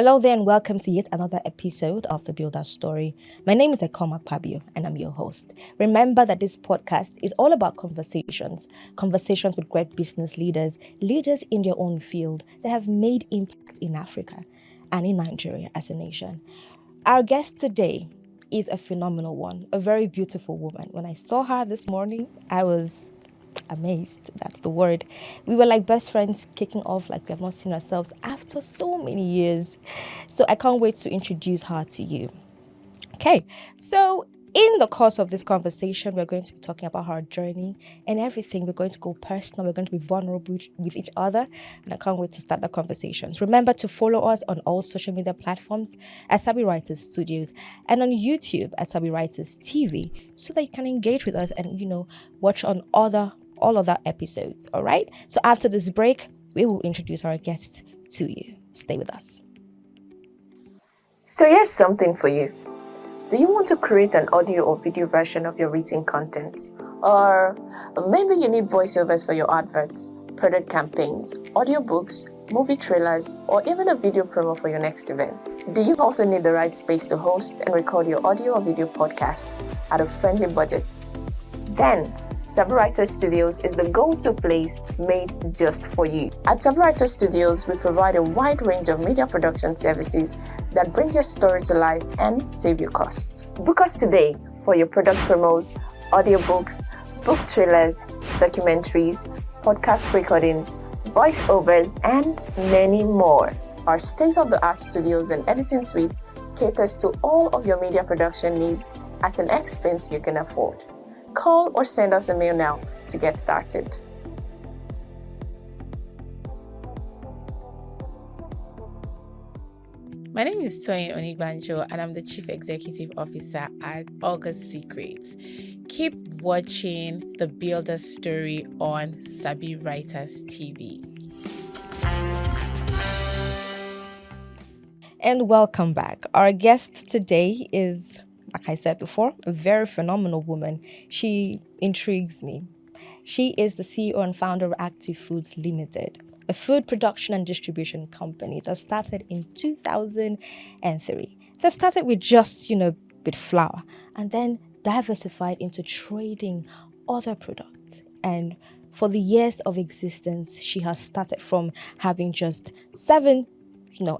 Hello there and welcome to yet another episode of The Builder Story. My name is Ekoma Pabio and I'm your host. Remember that this podcast is all about conversations with great business leaders in their own field that have made impact in Africa and in Nigeria as a nation. Our guest today is a phenomenal one, a very beautiful woman. When I saw her this morning, I was amazed. That's the word. We were like best friends, kicking off like we have not seen ourselves after so many years. So I can't wait to introduce her to you. Okay, so in the course of this conversation, we're going to be talking about her journey and everything. We're going to go personal. We're going to be vulnerable with each other. And I can't wait to start the conversations. Remember to follow us on all social media platforms at Sabi Writers Studios and on YouTube at Sabi Writers TV so that you can engage with us and, watch on all other episodes. All right. So after this break, we will introduce our guest to you. Stay with us. So here's something for you. Do you want to create an audio or video version of your written content? Or maybe you need voiceovers for your adverts, product campaigns, audiobooks, movie trailers, or even a video promo for your next event? Do you also need the right space to host and record your audio or video podcast at a friendly budget? Then, Sabi Writers Studios is the go-to place made just for you. At Sabi Writers Studios, we provide a wide range of media production services that bring your story to life and save you costs. Book us today for your product promos, audiobooks, book trailers, documentaries, podcast recordings, voiceovers, and many more. Our state-of-the-art studios and editing suite caters to all of your media production needs at an expense you can afford. Call or send us a mail now to get started. My name is Toyin Onigbanjo and I'm the Chief Executive Officer at August Secrets. Keep watching The Builder Story on Sabi Writers TV. And welcome back. Our guest today is, like I said before, a very phenomenal woman. She intrigues me. She is the CEO and founder of Active Foods Limited, a food production and distribution company that started in 2003. That started with just, with flour and then diversified into trading other products. And for the years of existence, she has started from having just 7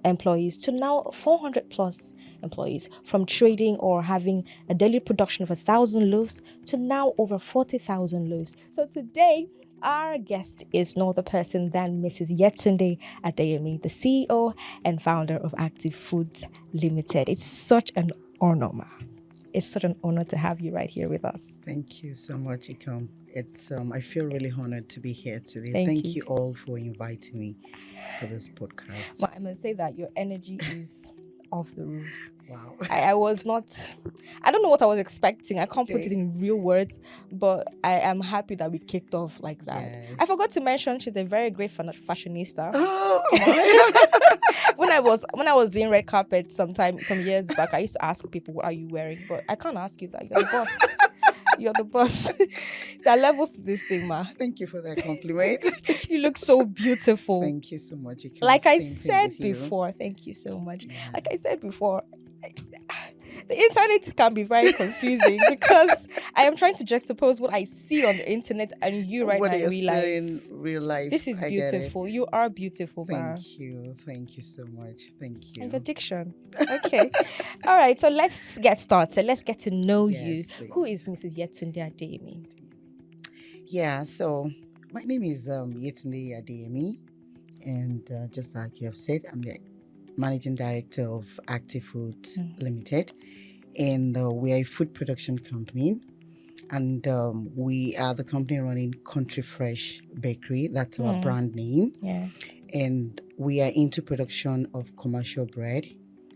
employees to now 400 plus employees, from trading or having a daily production of 1,000 loaves to now over 40,000 loaves. So today, our guest is no other person than Mrs. Yetunde Adeyemi, the CEO and founder of Active Foods Limited. It's such an honor, ma. It's such an honor to have you right here with us. Thank you so much, Ikom. I feel really honored to be here today. Thank you all for inviting me for this podcast. Well, I must say that your energy is off the roofs. Wow. I don't know what I was expecting. I can't put it in real words, but I am happy that we kicked off like that. Yes. I forgot to mention she's a very great fashionista. Oh, when I was doing red carpet some years back, I used to ask people, what are you wearing? But I can't ask you that. You're the boss. You're the boss. There are levels to this thing, ma. Thank you for that compliment. You look so beautiful. Thank you so much. Ikom. Like I Same thing said with you. before, thank you so much. Yeah. Like I said before, the internet can be very confusing because I am trying to juxtapose what I see on the internet and you right what now you're in real life. saying, real life. This is I get it. beautiful. You are beautiful, ma. Thank you. Thank you so much. Thank you. And your diction. Okay. All right. So let's get started. Let's get to know Yes, you. please. Who is Mrs. Yetunde Adeyemi? Yeah, so my name is Yetunde Adeyemi, and just like you have said, I'm the Managing Director of Active Foods Limited, and we are a food production company, and we are the company running Country Fresh Bakery. That's our brand name. Yeah. And we are into production of commercial bread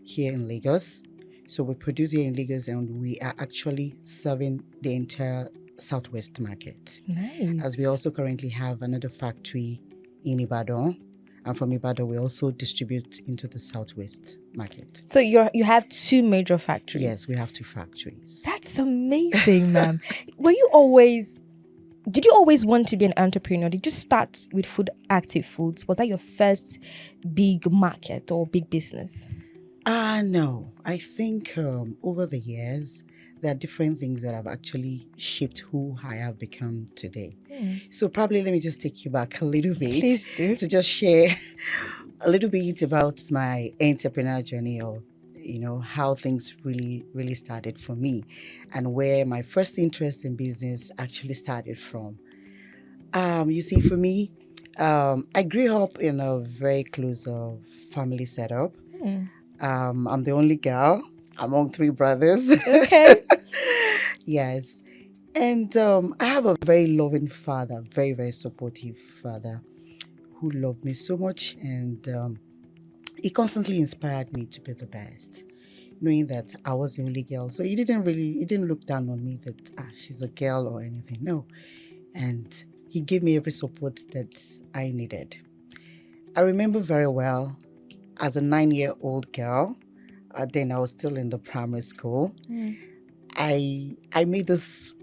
here in Lagos. So we produce here in Lagos, and we are actually serving the entire Southwest market. Nice. As we also currently have another factory in Ibadan, and from Ibadan we also distribute into the Southwest market. So you have 2 major factories. Yes, we have 2 factories. That's amazing, ma'am. Were you always did you always want to be an entrepreneur? Did you start with food, active foods? Was that your first big market or big business? No. I think over the years, there are different things that have actually shaped who I have become today. So probably let me just take you back a little bit. Please do. To just share a little bit about my entrepreneurial journey, or how things really started for me, and where my first interest in business actually started from. You see, for me, I grew up in a very close family setup. I'm the only girl among three brothers. Okay. Yes. And I have a very loving father, very, very supportive father who loved me so much. And he constantly inspired me to be the best, knowing that I was the only girl. So he didn't look down on me that she's a girl or anything. No. And he gave me every support that I needed. I remember very well, as a 9-year-old girl, then I was still in the primary school. I made this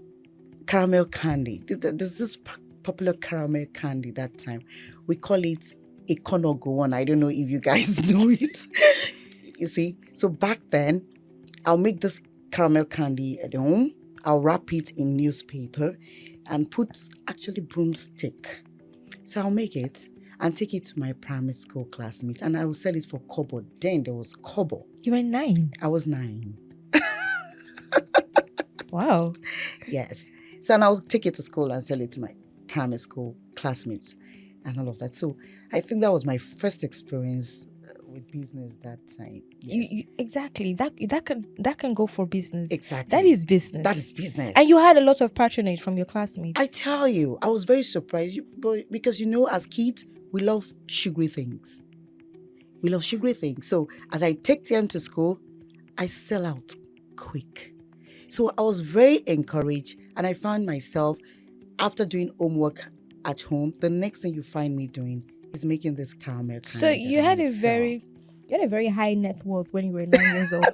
caramel candy. There's this popular caramel candy that time. We call it a Konogo one. I don't know if you guys know it. You see, so back then, I'll make this caramel candy at home. I'll wrap it in newspaper and put actually broomstick. So I'll make it and take it to my primary school classmates, and I will sell it for kobo. Then there was kobo. You were 9. I was 9. Wow. Yes. So I'll take it to school and sell it to my primary school classmates and all of that. So I think that was my first experience with business that time. Yes. Exactly. That can go for business. Exactly. That is business. That is business. And you had a lot of patronage from your classmates. I tell you, I was very surprised. Because as kids, we love sugary things. So as I take them to school, I sell out quick. So I was very encouraged, and I found myself, after doing homework at home, the next thing you find me doing is making this caramel candy. So you had a very high net worth when you were 9 years old.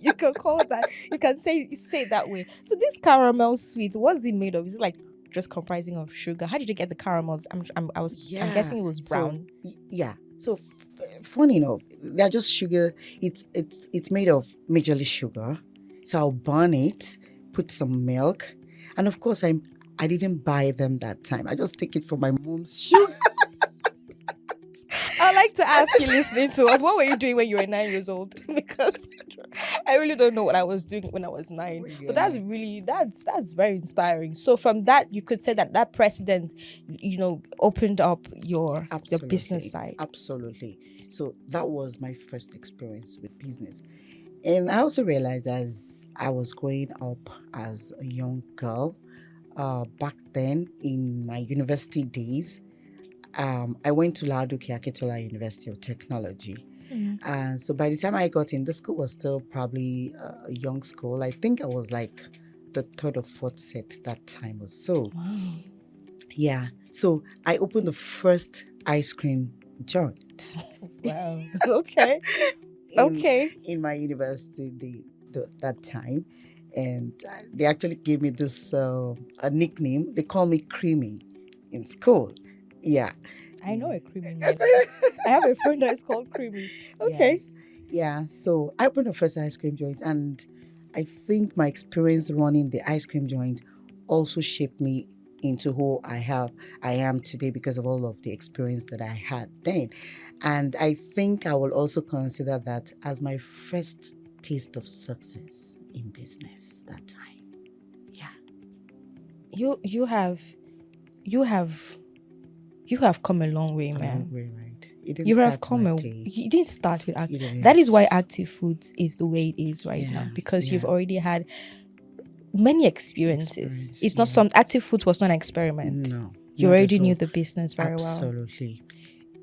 You can call that. You can say it that way. So this caramel sweet, what's it made of? Is it like just comprising of sugar? How did you get the caramel? I'm guessing it was brown. So funny enough, they're just sugar. It's made of majorly sugar. So I'll burn it, put some milk, and of course I didn't buy them that time. I just take it from my mom's sugar. I'd like to ask you listening to us, what were you doing when you were 9 years old? Because I really don't know what I was doing when I was 9. But that's very inspiring. So from that, you could say that precedent, opened up your business side. Absolutely. So that was my first experience with business. And I also realized, as I was growing up as a young girl, back then in my university days, I went to Ladoke Akitola University of Technology. And so by the time I got in, the school was still probably a young school. I think I was like the 3rd or 4th set that time or so. Wow. Yeah. So I opened the first ice cream joint. Wow. Okay. In my university that time. And they actually gave me this a nickname. They call me Creamy in school. Yeah. I know a Creamy man. I have a friend that is called Creamy. Okay. Yes. Yeah. So I opened the first ice cream joint, and I think my experience running the ice cream joint also shaped me into who I am today, because of all of the experience that I had then. And I think I will also consider that as my first taste of success in business that time. Yeah. You have come a long way, man. Right. You have come you didn't start with active. That is why active foods is the way it is right now, because you've already had many experiences. It's not some active foods was not an experiment. No. You already knew the business very well. Absolutely.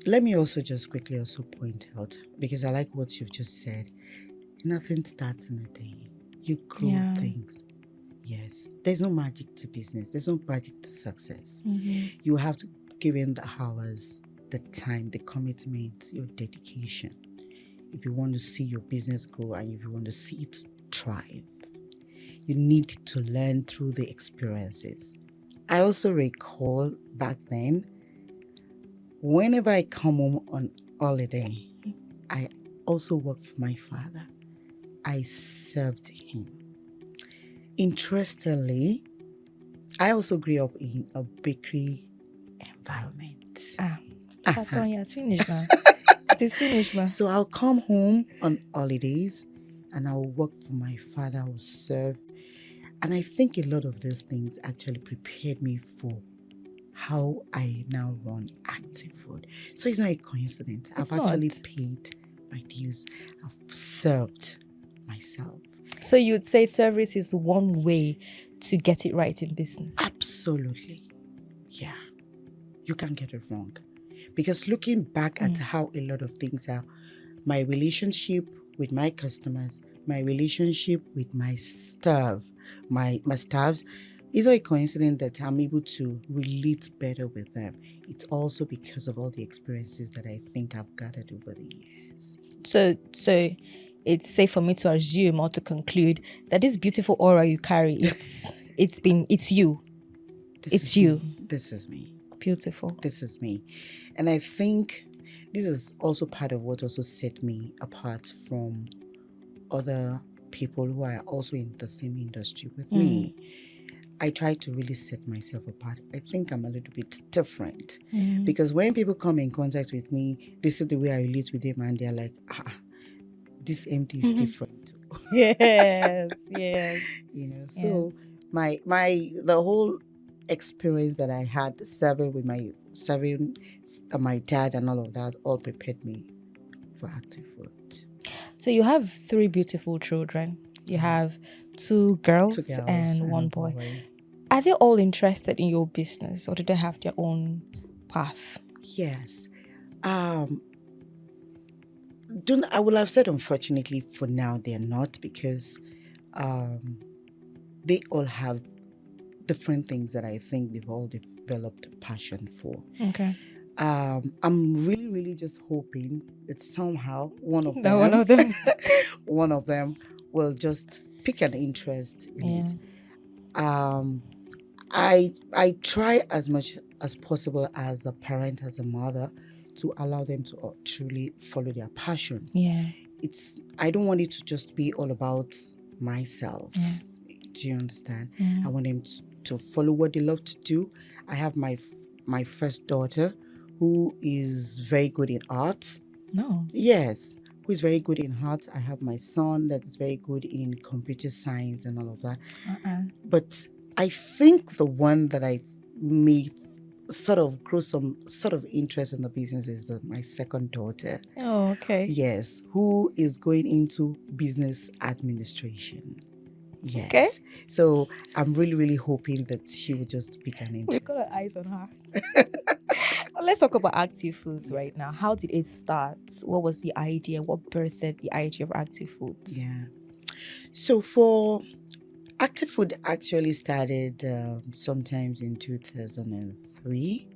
Let me also just quickly also point out, because I like what you've just said. Nothing starts in a day. You grow things. Yes. There's no magic to business. There's no magic to success. Mm-hmm. You have to give in the hours, the time, the commitment, your dedication. If you want to see your business grow and if you want to see it thrive, you need to learn through the experiences. I also recall back then, whenever I come home on holiday, I also worked for my father. I served him. Interestingly, I also grew up in a bakery environment. Pardon, yeah, it's finished now. It is finished, ma. So I'll come home on holidays and I'll work for my father, I'll serve. And I think a lot of those things actually prepared me for how I now run Active Food. So it's not a coincidence. I've actually paid my dues. I've served myself. So you'd say service is one way to get it right in business? Absolutely. Yeah. You can't get it wrong. Because looking back at how a lot of things are, my relationship with my customers, my relationship with my staff, my staffs, it's not a coincidence that I'm able to relate better with them. It's also because of all the experiences that I think I've gathered over the years. So it's safe for me to assume or to conclude that this beautiful aura you carry, it's you. It's you. This is me. Beautiful. This is me. And I think this is also part of what also set me apart from other people who are also in the same industry with me. I try to really set myself apart. I think I'm a little bit different because when people come in contact with me, they see the way I relate with them and they're like, this MD is different. Yes. You know, so the whole experience that I had serving my dad and all of that all prepared me for Active Food. So you have 3 beautiful children. You have 2 girls and 1 boy. Are they all interested in your business or do they have their own path? Yes. I will have said unfortunately for now they're not because they all have different things that I think they've all developed passion for. Okay. I'm really, really just hoping that somehow one of them will just pick an interest in it. I try as much as possible as a parent, as a mother, to allow them to truly follow their passion. Yeah. I don't want it to just be all about myself. Yeah. Do you understand? Yeah. I want them to follow what they love to do. I have my first daughter who is very good in art. No. Yes, who is very good in art. I have my son that is very good in computer science and all of that. But I think the one that I may sort of grow some sort of interest in the business is my second daughter. Oh, okay. Yes, who is going into business administration. Yes. Okay. So I'm really, really hoping that she will just pick an interest. We've got our eyes on her. Let's talk about Active Foods right now. How did it start? What was the idea? What birthed the idea of Active Foods? Yeah. So for Active Food actually started sometimes in 2003.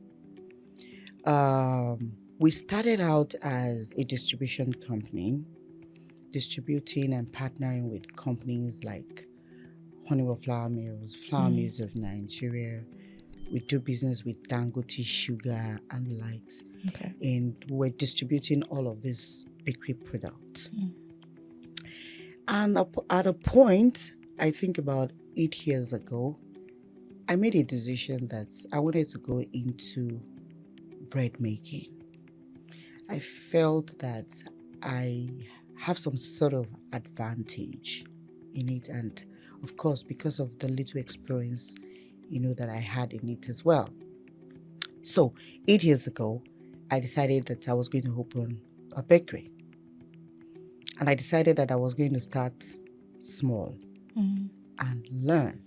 We started out as a distribution company, distributing and partnering with companies like Honeywell Flour Mills of Nigeria. We do business with Dangote Sugar and the likes. Okay. And we're distributing all of these bakery products. And at a point, I think about 8 years ago, I made a decision that I wanted to go into bread making. I felt that I have some sort of advantage in it, and of course, because of the little experience, that I had in it as well. So 8 years ago, I decided that I was going to open a bakery. And I decided that I was going to start small and learn.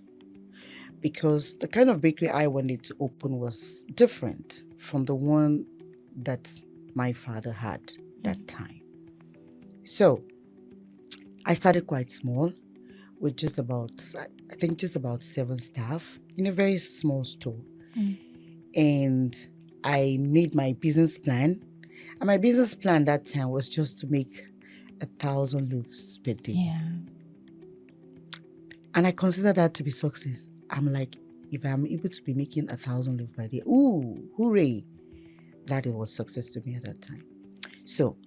Because the kind of bakery I wanted to open was different from the one that my father had that time. So I started quite small with just about 7 staff in a very small store. And I made my business plan. And my business plan that time was just to make 1,000 loaves per day. Yeah. And I consider that to be success. I'm like, if I'm able to be making 1,000 loaves per day, ooh, hooray! That was success to me at that time. So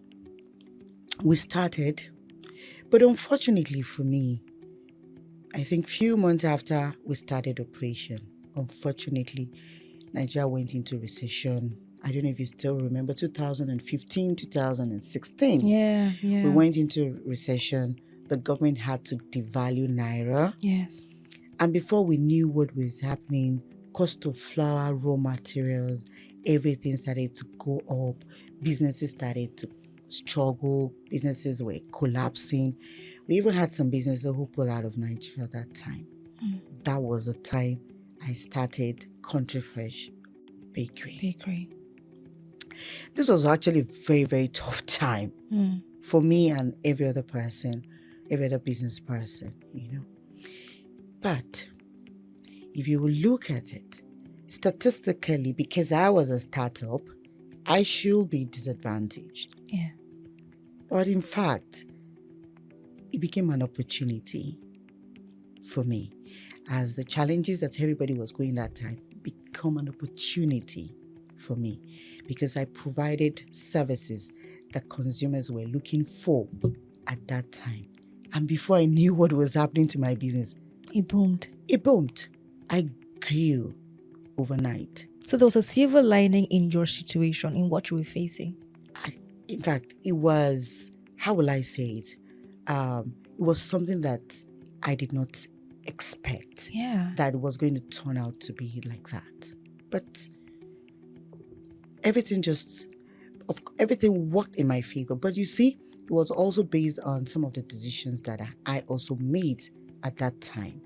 we started, but unfortunately for me, I think few months after we started operation, unfortunately, Nigeria went into recession. I don't know if you still remember 2015, 2016. Yeah. We went into recession. The government had to devalue Naira. Yes. And before we knew what was happening, cost of flour, raw materials, everything started to go up. Businesses started to struggle. Businesses were collapsing. We even had some businesses who pulled out of Nigeria at that time. That was the time I started Country Fresh Bakery. This was actually a very, very tough time for me and every other person, every other business person, you know. But if you look at it, statistically, because I was a startup, I should be disadvantaged. Yeah. But in fact, it became an opportunity for me, as the challenges that everybody was going that time become an opportunity for me, because I provided services that consumers were looking for at that time. And before I knew what was happening to my business, It boomed. I grew overnight. So there was a silver lining in your situation, in what you were facing. In fact, it was, how will I say it? It was something that I did not expect. Yeah. That it was going to turn out to be like that. But everything worked in my favor. But you see, it was also based on some of the decisions that I also made at that time.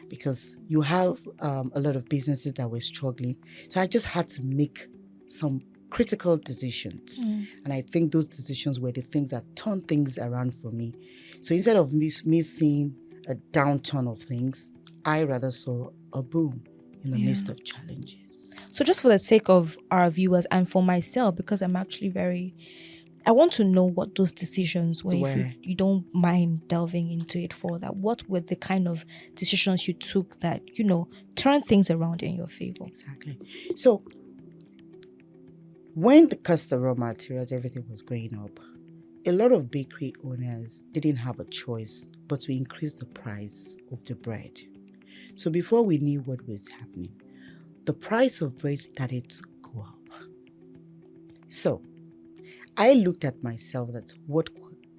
Because you have a lot of businesses that were struggling. So I just had to make some critical decisions. And I think those decisions were the things that turned things around for me. So instead of me seeing a downturn of things, I rather saw a boom in the midst of challenges. So just for the sake of our viewers and for myself, because I'm actually I want to know what those decisions were. If you don't mind delving into it further, what were the kind of decisions you took that, turned things around in your favor? Exactly. So when the cost of raw materials, everything was going up, a lot of bakery owners didn't have a choice but to increase the price of the bread. So before we knew what was happening, the price of bread started to go up. So I looked at myself that what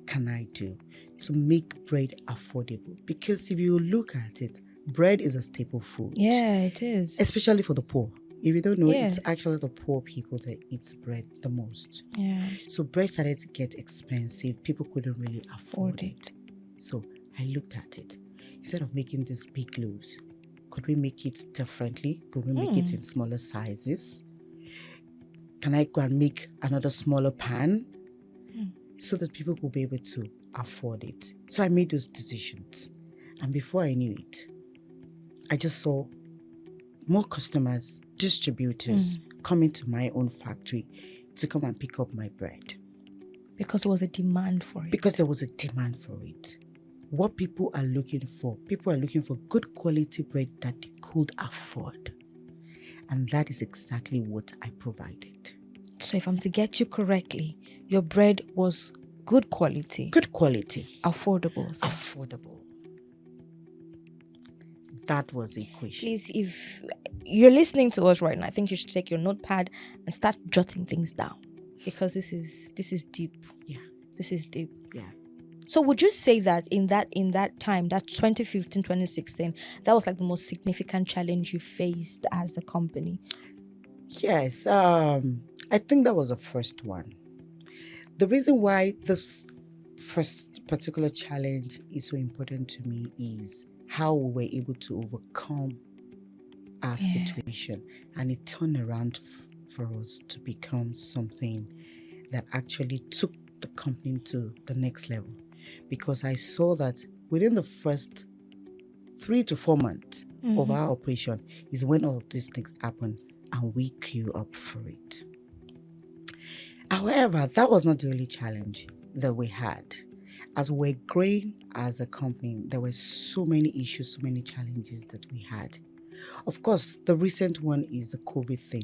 can I do to make bread affordable? Because if you look at it, bread is a staple food. Yeah, it is. Especially for the poor. If you don't know, it's actually the poor people that eat bread the most. Yeah. So bread started to get expensive. People couldn't really afford it. So I looked at it. Instead of making these big loaves, could we make it differently? Could we make it in smaller sizes? Can I go and make another smaller pan so that people will be able to afford it? So I made those decisions. And before I knew it, I just saw more customers, distributors coming to my own factory to come and pick up my bread. Because there was a demand for it. Because there was a demand for it. What people are looking for good quality bread that they could afford. And that is exactly what I provided. So if I'm to get you correctly, your bread was good quality. Good quality. Affordable. So. Affordable. That was the equation. Please, if you're listening to us right now, I think you should take your notepad and start jotting things down. Because this is deep. Yeah. This is deep. Yeah. So would you say that in that time, that 2015, 2016, that was like the most significant challenge you faced as a company? Yes. I think that was the first one. The reason why this first particular challenge is so important to me is how we were able to overcome our situation, and it turned around for us to become something that actually took the company to the next level. Because I saw that within the first 3 to 4 months of our operation is when all of these things happened, and we grew up for it. However, that was not the only challenge that we had. As we're growing as a company, there were so many issues, so many challenges that we had. Of course, the recent one is the COVID thing.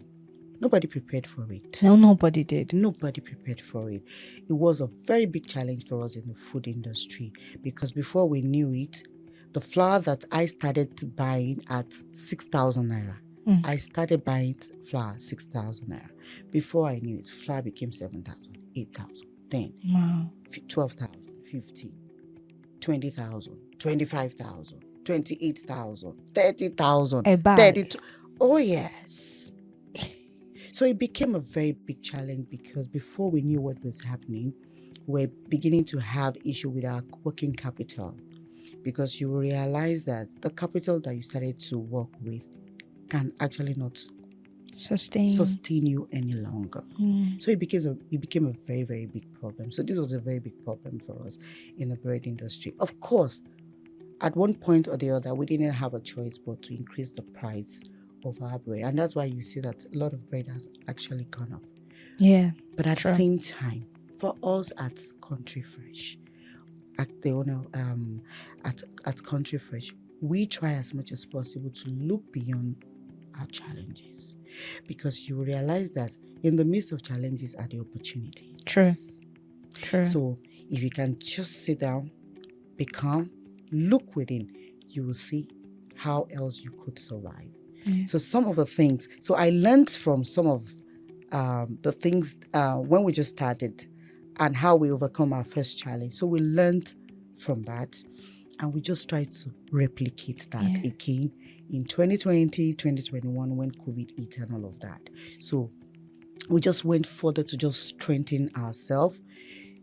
Nobody prepared for it. No, nobody did. Nobody prepared for it. It was a very big challenge for us in the food industry because before we knew it, the flour that I started buying at 6,000 naira, I started buying flour 6,000 naira. Before I knew it, flour became 7,000, 8,000, 10, Wow. 12,000, 15, 20,000, 25,000, 28,000, 30,000, A bag. 32. Oh, yes. So it became a very big challenge because before we knew what was happening, we're beginning to have issue with our working capital because you realize that the capital that you started to work with can actually not sustain you any longer. So it became a very, very big problem. So this was a very big problem for us in the bread industry. Of course, at one point or the other, we didn't have a choice but to increase the price of our bread. And that's why you see that a lot of bread has actually gone up. Yeah. But at True. the same time, for us at Country Fresh, at the owner at Country Fresh, we try as much as possible to look beyond our challenges because you realize that in the midst of challenges are the opportunities. True. So if you can just sit down, be calm, look within, you will see how else you could survive. Yeah. So some of the things, so I learned from some of the things when we just started and how we overcome our first challenge. So we learned from that and we just tried to replicate that again in 2020, 2021 when COVID hit and all of that. So we just went further to just strengthen ourselves,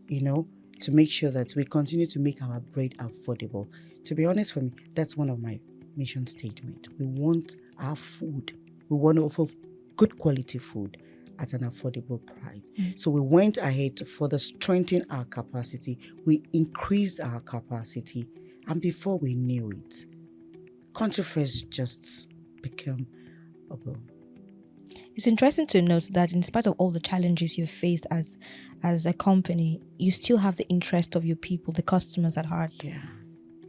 to make sure that we continue to make our bread affordable. To be honest, for me, that's one of my mission statement. We want our food. We want to offer good quality food at an affordable price. So we went ahead to further strengthen our capacity. We increased our capacity. And before we knew it, Country Fresh just became a boom. It's interesting to note that in spite of all the challenges you've faced as a company, you still have the interest of your people, the customers at heart. Yeah.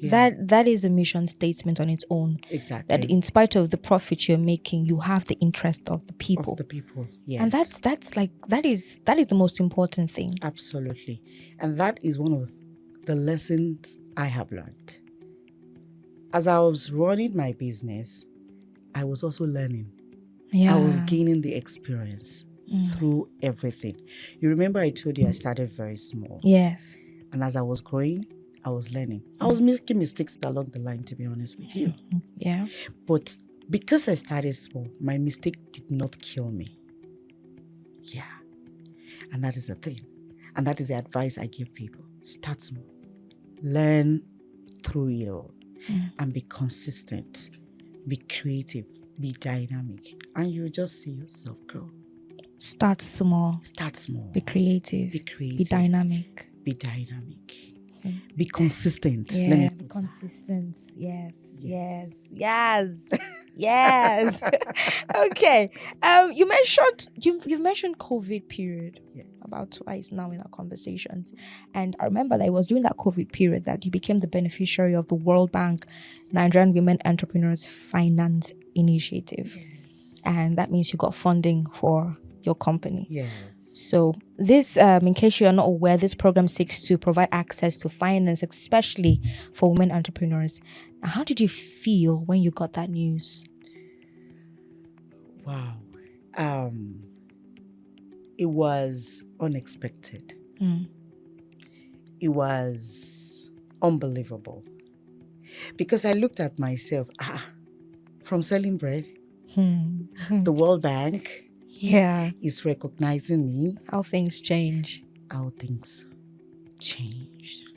That is a mission statement on its own. Exactly. That in spite of the profit you're making, you have the interest of the people. Of the people, yes. And that is the most important thing. Absolutely. And that is one of the lessons I have learned. As I was running my business, I was also learning. Yeah. I was gaining the experience through everything. You remember I told you I started very small. Yes. And as I was growing, I was learning. I was making mistakes along the line, to be honest with you. Yeah. But because I started small, my mistake did not kill me. Yeah. And that is the thing. And that is the advice I give people. Start small. Learn through it all. And be consistent. Be creative. Be dynamic. And you'll just see yourself grow. Start small. Start small. Be creative. Be creative. Be dynamic. Be dynamic. Be consistent. Yeah, Let me be consistent. Yes. Okay. You mentioned you've mentioned COVID period about twice now in our conversations, and I remember that it was during that COVID period that you became the beneficiary of the World Bank Nigerian Women Entrepreneurs Finance Initiative, and that means you got funding for your company. Yes. So this, in case you are not aware, this program seeks to provide access to finance, especially for women entrepreneurs. How did you feel when you got that news? Wow. It was unexpected. It was unbelievable. Because I looked at myself, from selling bread, the World Bank is recognizing me. How things change. How things changed.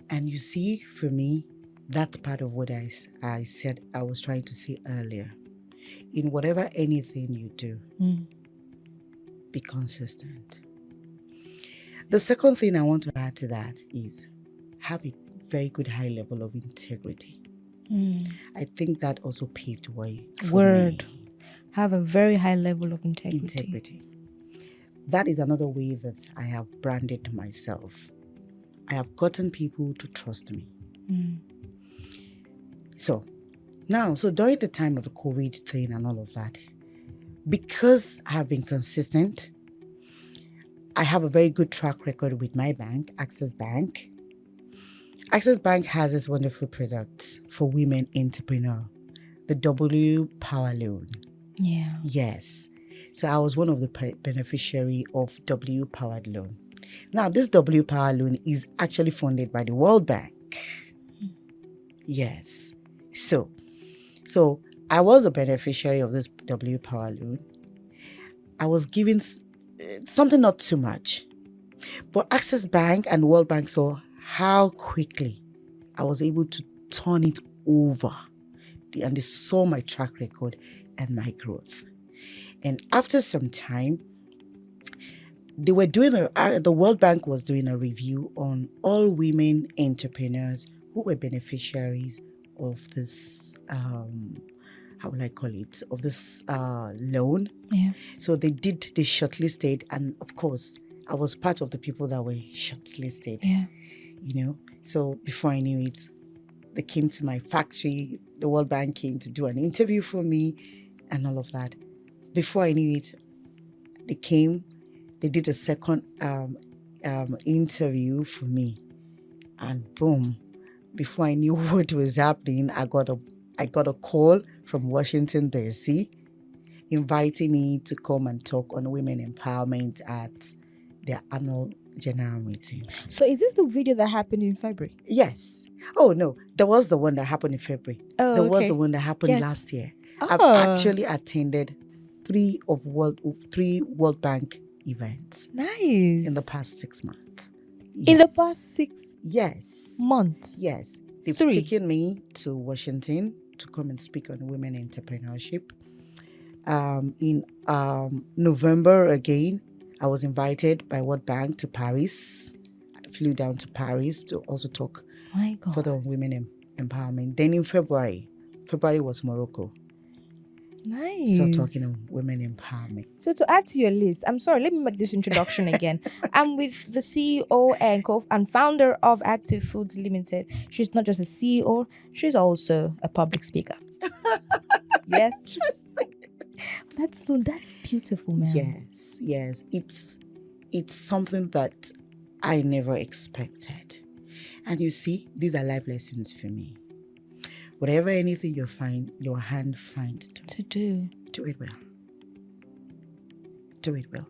And you see, for me, that's part of what I said I was trying to say earlier. In whatever anything you do, be consistent. The second thing I want to add to that is have a very good high level of integrity. I think that also paved way for me. Have a very high level of integrity. That is another way that I have branded myself. I have gotten people to trust me. So, Now, so during the time of the COVID thing and all of that, because I have been consistent, I have a very good track record with my bank, Access Bank. Access Bank has this wonderful product for women entrepreneurs, the W Power Loan. Yeah. Yes. So I was one of the beneficiary of W Power Loan. Now, this W Power Loan is actually funded by the World Bank. Yes. So I was a beneficiary of this W Power Loan. I was given something not too much. But Access Bank and World Bank saw how quickly I was able to turn it over. And they saw my track record and my growth. And after some time, they were doing the World Bank was doing a review on all women entrepreneurs who were beneficiaries of this, how will I call it, of this loan. Yeah. So they shortlisted, and of course, I was part of the people that were shortlisted. Yeah. So before I knew it, they came to my factory. The World Bank came to do an interview for me and all of that. Before I knew it, they did a second interview for me. And boom, before I knew what was happening, I got a call from Washington, D.C., inviting me to come and talk on women empowerment at their annual general meeting. So is this the video that happened in February? Yes. Oh, no. There was the one that happened in February. Oh, there was okay. the one that happened Yes. last year. Oh. I've actually attended three World Bank events Nice. in the past 6 months. In the past 6 Yes. months? Yes. They've 3. taken me to Washington to come and speak on women entrepreneurship. In November again, I was invited by World Bank to Paris. I flew down to Paris to also talk My God. further on women empowerment. Then in February was Morocco. Nice. So talking on women empowerment. So to add to your list, I'm sorry, let me make this introduction again. I'm with the CEO and founder of Active Foods Limited. She's not just a CEO, she's also a public speaker. Yes. That's beautiful, man. Yes. It's something that I never expected. And you see, these are life lessons for me. Whatever anything your hand finds To do. do it well. Do it well.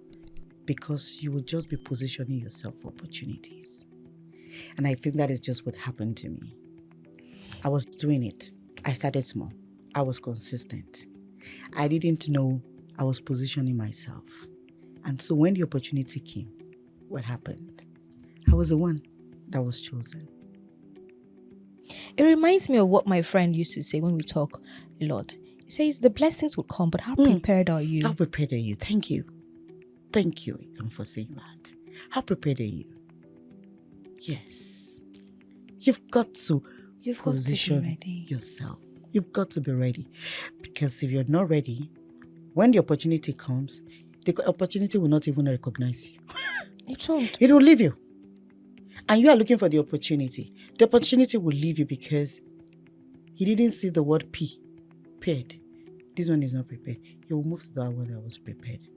Because you will just be positioning yourself for opportunities. And I think that is just what happened to me. I was doing it. I started small. I was consistent. I didn't know I was positioning myself. And so when the opportunity came, what happened? I was the one that was chosen. It reminds me of what my friend used to say when we talk a lot. He says the blessings will come, but how prepared are you? How prepared are you? Thank you. Thank you for saying that. How prepared are you? Yes. You've got to position yourself. You've got to be ready. Because if you're not ready, when the opportunity comes, the opportunity will not even recognize you. It won't. It will leave you. And you are looking for the opportunity. The opportunity will leave you because he didn't see the word prepared. This one is not prepared. He will move to that one that was prepared.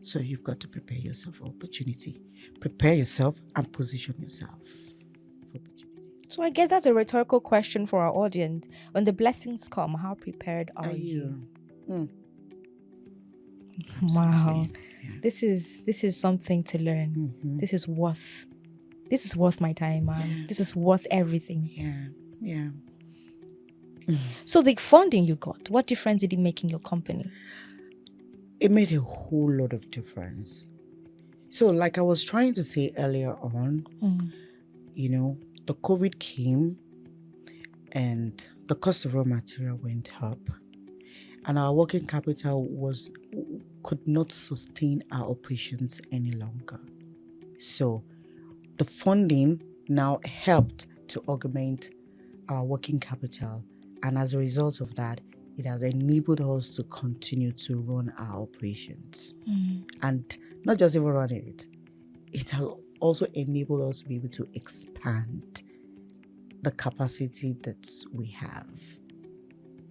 So you've got to prepare yourself for opportunity. Prepare yourself and position yourself for opportunity. So I guess that's a rhetorical question for our audience. When the blessings come, how prepared are you? Wow. Yeah. This is something to learn. Mm-hmm. This is worth my time, man. Yeah. This is worth everything. Yeah. So the funding you got, what difference did it make in your company? It made a whole lot of difference. So like I was trying to say earlier on, the COVID came and the cost of raw material went up and our working capital could not sustain our operations any longer. So the funding now helped to augment our working capital, and as a result of that, it has enabled us to continue to run our operations. And not just even running it has also enabled us to be able to expand the capacity that we have.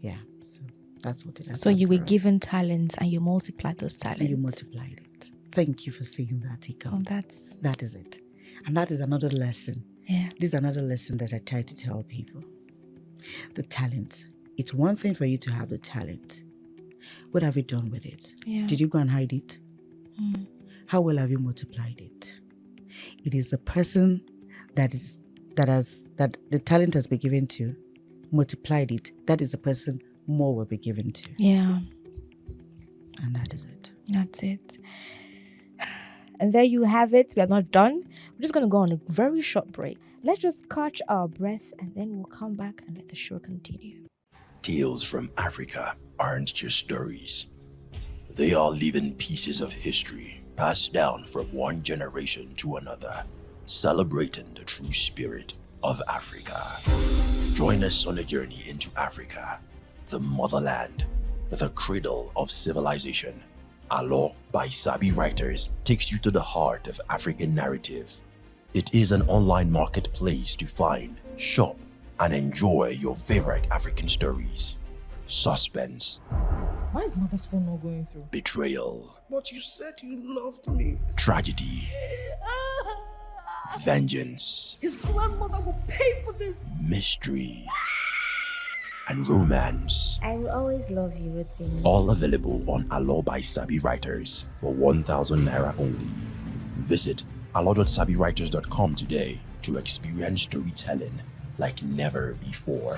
Yeah, so that's what it is. So you were given talents and you multiplied those talents. And you multiplied it. Thank you for saying that, Ika. Oh, that is it. And that is another lesson. Yeah. This is another lesson that I try to tell people. The talent. It's one thing for you to have the talent. What have you done with it? Yeah. Did you go and hide it? How well have you multiplied it? It is a person that the talent has been given to, multiplied it. That is the person more will be given to. Yeah. And that is it. That's it. And there you have it. We are not done. We're just going to go on a very short break. Let's just catch our breath and then we'll come back and let the show continue. Tales from Africa aren't just stories. They are living pieces of history passed down from one generation to another, celebrating the true spirit of Africa. Join us on a journey into Africa, the motherland, the cradle of civilization. Alo by Sabi Writers takes you to the heart of African narrative. It is an online marketplace to find, shop, and enjoy your favorite African stories. Suspense. Why is mother's phone not going through? Betrayal. But you said you loved me. Tragedy. Vengeance. His grandmother will pay for this. Mystery. And romance. I will always love you, Yetunde. All available on Alo by Sabi Writers for 1,000 Naira only. Visit alo.sabywriters.com today to experience storytelling like never before.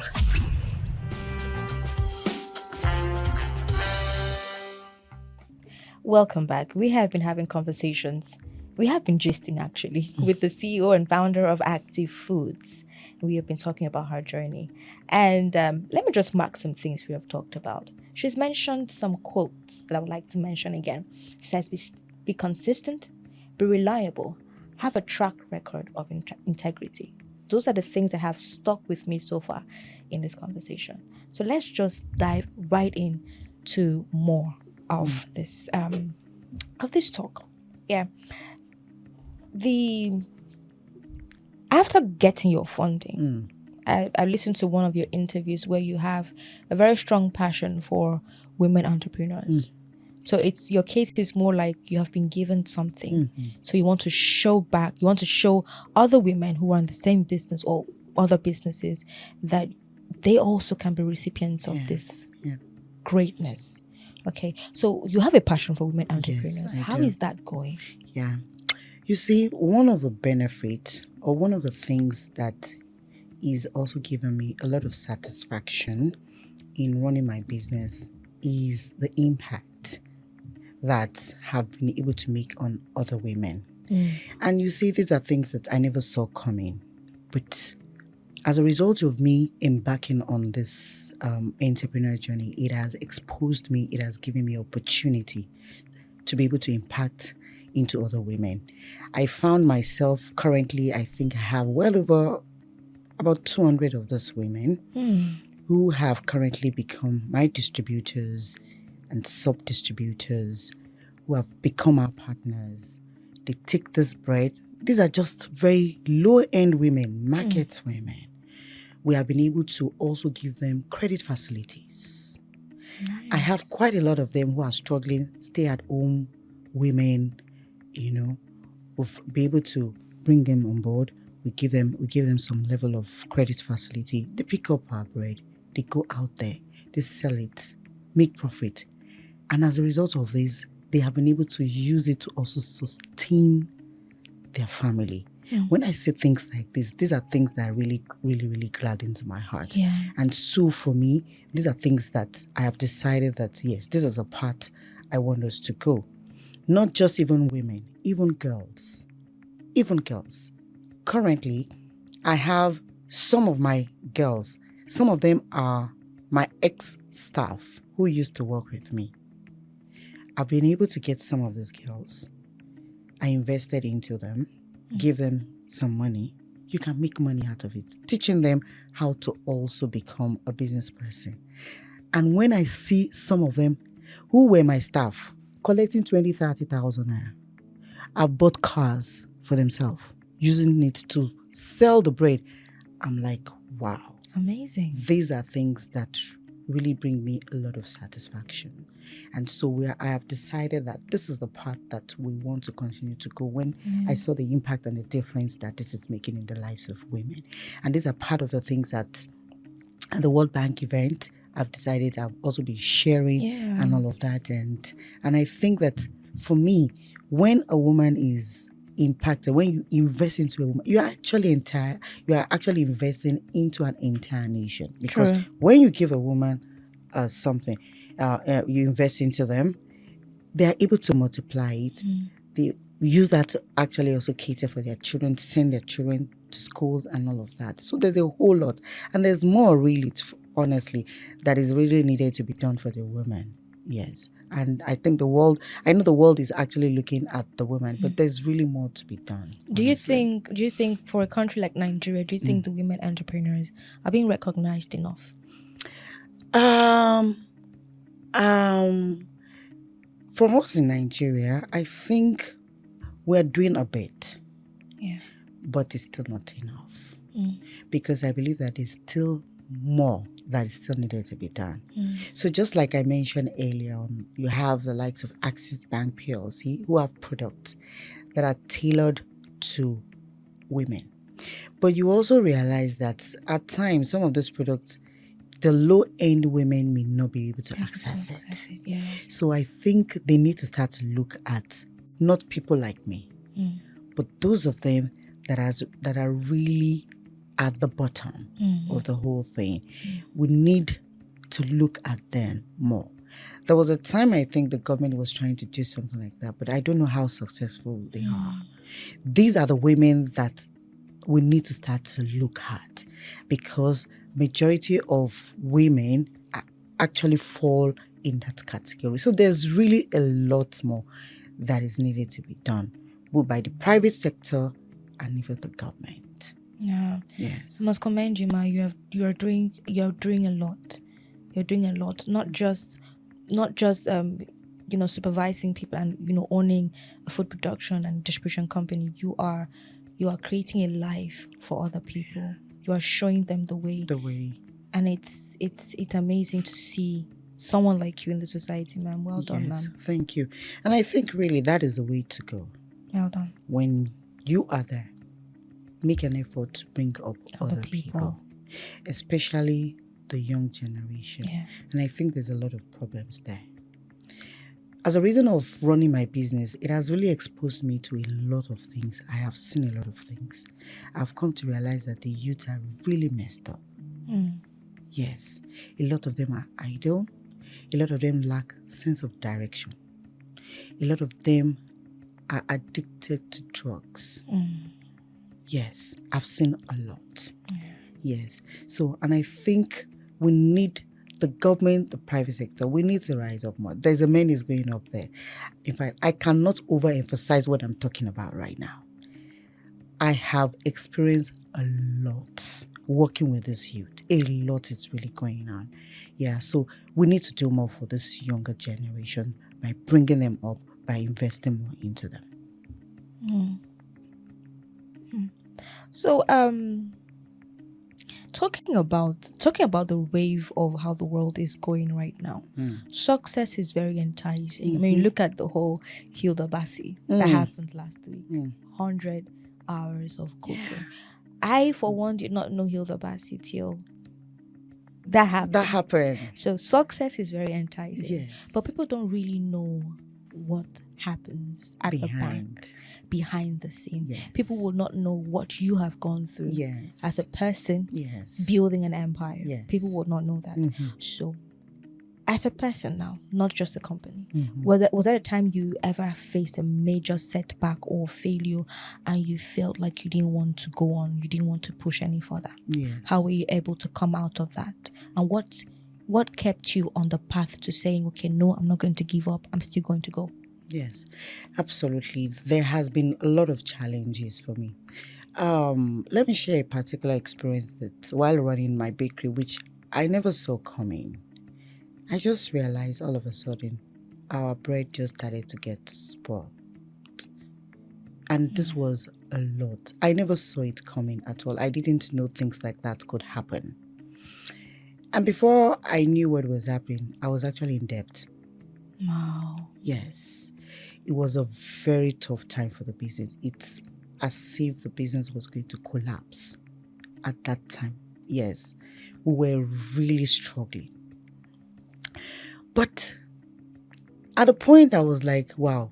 Welcome back. We have been having conversations. We have been gisting actually with the CEO and founder of Active Foods. We have been talking about her journey. And let me just mark some things we have talked about. She's mentioned some quotes that I would like to mention again. It says, be consistent, be reliable, have a track record of integrity. Those are the things that have stuck with me so far in this conversation. So let's just dive right in to more of this talk. Yeah. After getting your funding, I listened to one of your interviews where you have a very strong passion for women entrepreneurs. So your case is more like you have been given something. So you want to show back, you want to show other women who are in the same business or other businesses that they also can be recipients of this greatness. Okay, so you have a passion for women entrepreneurs. Yes, How is that going? Yeah. You see, one of the benefits or one of the things that is also giving me a lot of satisfaction in running my business is the impact that have been able to make on other women. And you see, these are things that I never saw coming. But as a result of me embarking on this entrepreneurial journey, it has exposed me, it has given me opportunity to be able to impact into other women. I found myself currently, I think I have well over about 200 of those women who have currently become my distributors and sub-distributors, who have become our partners. They take this bread. These are just very low-end women, market women. We have been able to also give them credit facilities. Nice. I have quite a lot of them who are struggling, stay-at-home women, we'll be able to bring them on board. We give them some level of credit facility. They pick up our bread. They go out there. They sell it, make profit. And as a result of this, they have been able to use it to also sustain their family. When I say things like this, these are things that are really, really, really glad into my heart. Yeah. And so for me, these are things that I have decided that, yes, this is a part I want us to go. Not just even women, even girls. Even girls. Currently, I have some of my girls. Some of them are my ex-staff who used to work with me. I've been able to get some of these girls. I invested into them, give them some money. You can make money out of it. Teaching them how to also become a business person. And when I see some of them who were my staff collecting 20,000, 30,000 naira, I've bought cars for themselves, using it to sell the bread. I'm like, wow. Amazing. These are things that really bring me a lot of satisfaction. And so I have decided that this is the path that we want to continue to go. When I saw the impact and the difference that this is making in the lives of women. And these are part of the things that at the World Bank event, I've decided I'll also be sharing and all of that. And I think that for me, when a woman is impacted, when you invest into a woman, you are actually investing into an entire nation. Because when you give a woman something, you invest into them, they are able to multiply it. They use that to actually also cater for their children, to send their children to schools and all of that. So there's a whole lot. And there's more really, honestly, that is really needed to be done for the women. Yes. And I think the world is actually looking at the women, but there's really more to be done. Do you think for a country like Nigeria, do you think the women entrepreneurs are being recognized enough? For us in Nigeria, I think we're doing a bit. Yeah. But it's still not enough. Because I believe that there's still more that is still needed to be done. So just like I mentioned earlier on, you have the likes of Axis Bank PLC who have products that are tailored to women. But you also realize that at times, some of those products, the low-end women may not be able to access it. Yeah. So I think they need to start to look at not people like me, but those of them that are really at the bottom of the whole thing. We need to look at them more. There was a time I think the government was trying to do something like that, but I don't know how successful they are. These are the women that we need to start to look at, because majority of women actually fall in that category. So there's really a lot more that is needed to be done, both by the private sector and even the government. Yeah. Yes. I must commend you, Ma. You're doing a lot. You're doing a lot. Not just supervising people and owning a food production and distribution company. You are creating a life for other people. You are showing them the way. And it's amazing to see someone like you in the society, ma'am. Well done, ma'am. Thank you. And I think really that is the way to go. Well done. When you are there, make an effort to bring up other people, especially the young generation. Yeah. And I think there's a lot of problems there. As a reason of running my business, it has really exposed me to a lot of things. I have seen a lot of things. I've come to realize that the youth are really messed up. Yes, a lot of them are idle. A lot of them lack sense of direction. A lot of them are addicted to drugs. Yes, I've seen a lot. Yes. So, and I think we need the government, the private sector, we need to rise up more. There's a man is going up there. In fact, I cannot overemphasize what I'm talking about right now. I have experienced a lot working with this youth. A lot is really going on. Yeah, so we need to do more for this younger generation by bringing them up, by investing more into them. So, talking about the wave of how the world is going right now, success is very enticing. I mean, look at the whole Hilda Bassi that happened last week. 100 hours of cooking. I, for one, did not know Hilda Bassi till that happened. So success is very enticing. Yes. But people don't really know what happens at the back, behind the scene. Yes. People will not know what you have gone through as a person building an empire. Yes. People will not know that. So as a person now, not just a company, was there a time you ever faced a major setback or failure and you felt like you didn't want to go on, you didn't want to push any further? Yes. How were you able to come out of that? And what kept you on the path to saying, okay, no, I'm not going to give up, I'm still going to go? Yes, absolutely. There has been a lot of challenges for me. Let me share a particular experience that while running my bakery, which I never saw coming, I just realized all of a sudden our bread just started to get spoiled. And this was a lot. I never saw it coming at all. I didn't know things like that could happen. And before I knew what was happening, I was actually in debt. Wow. Yes. It was a very tough time for the business. It's as if the business was going to collapse at that time. Yes. We were really struggling. But at a point, I was like, wow,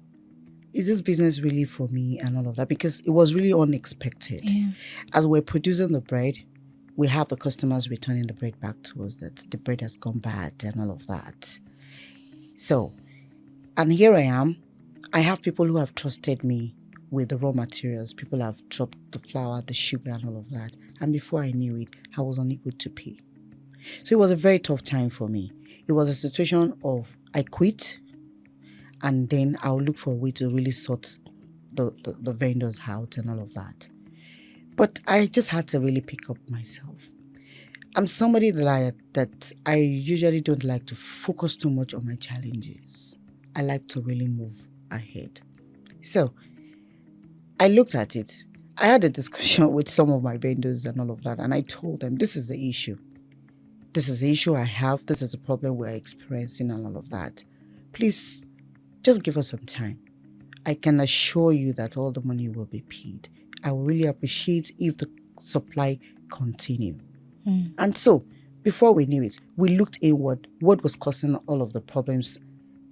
is this business really for me and all of that? Because it was really unexpected. Yeah. As we're producing the bread, we have the customers returning the bread back to us that the bread has gone bad and all of that. So, and here I am. I have people who have trusted me with the raw materials. People have dropped the flour, the sugar and all of that. And before I knew it, I was unable to pay. So it was a very tough time for me. It was a situation of I quit and then I'll look for a way to really sort the vendors out and all of that. But I just had to really pick up myself. I'm somebody that I usually don't like to focus too much on my challenges. I like to really move ahead. So I looked at it. I had a discussion with some of my vendors and all of that, and I told them, this is the issue. This is the issue I have. This is the problem we're experiencing and all of that. Please, just give us some time. I can assure you that all the money will be paid. I will really appreciate if the supply continue. And so, before we knew it, we looked inward what was causing all of the problems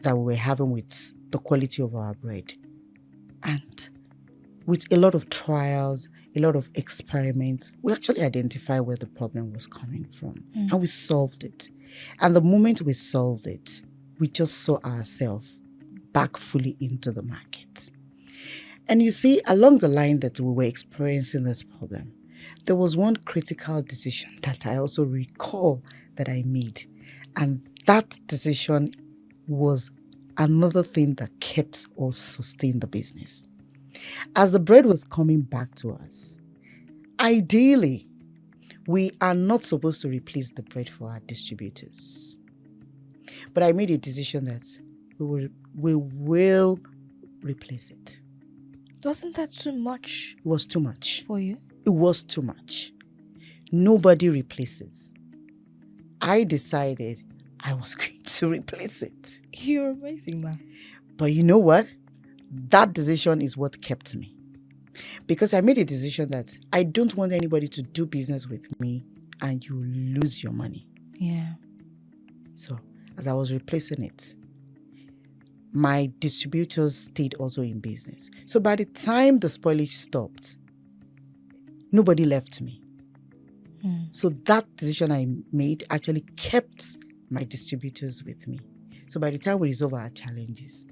that we were having with the quality of our bread. And with a lot of trials, a lot of experiments, we actually identified where the problem was coming from. And we solved it. And the moment we solved it, we just saw ourselves back fully into the market. And you see, along the line that we were experiencing this problem, there was one critical decision that I also recall that I made. And that decision was another thing that kept us sustain the business. As the bread was coming back to us, ideally, we are not supposed to replace the bread for our distributors. But I made a decision that we will replace it. Wasn't that too much It was too much. for you? It was too much. Nobody replaces. I decided I was going to replace it. You're amazing, man. But you know what? That decision is what kept me. Because I made a decision that I don't want anybody to do business with me and you lose your money. Yeah. So, as I was replacing it, my distributors stayed also in business. So by the time the spoilage stopped, nobody left me. So that decision I made actually kept my distributors with me. So by the time we resolve our challenges,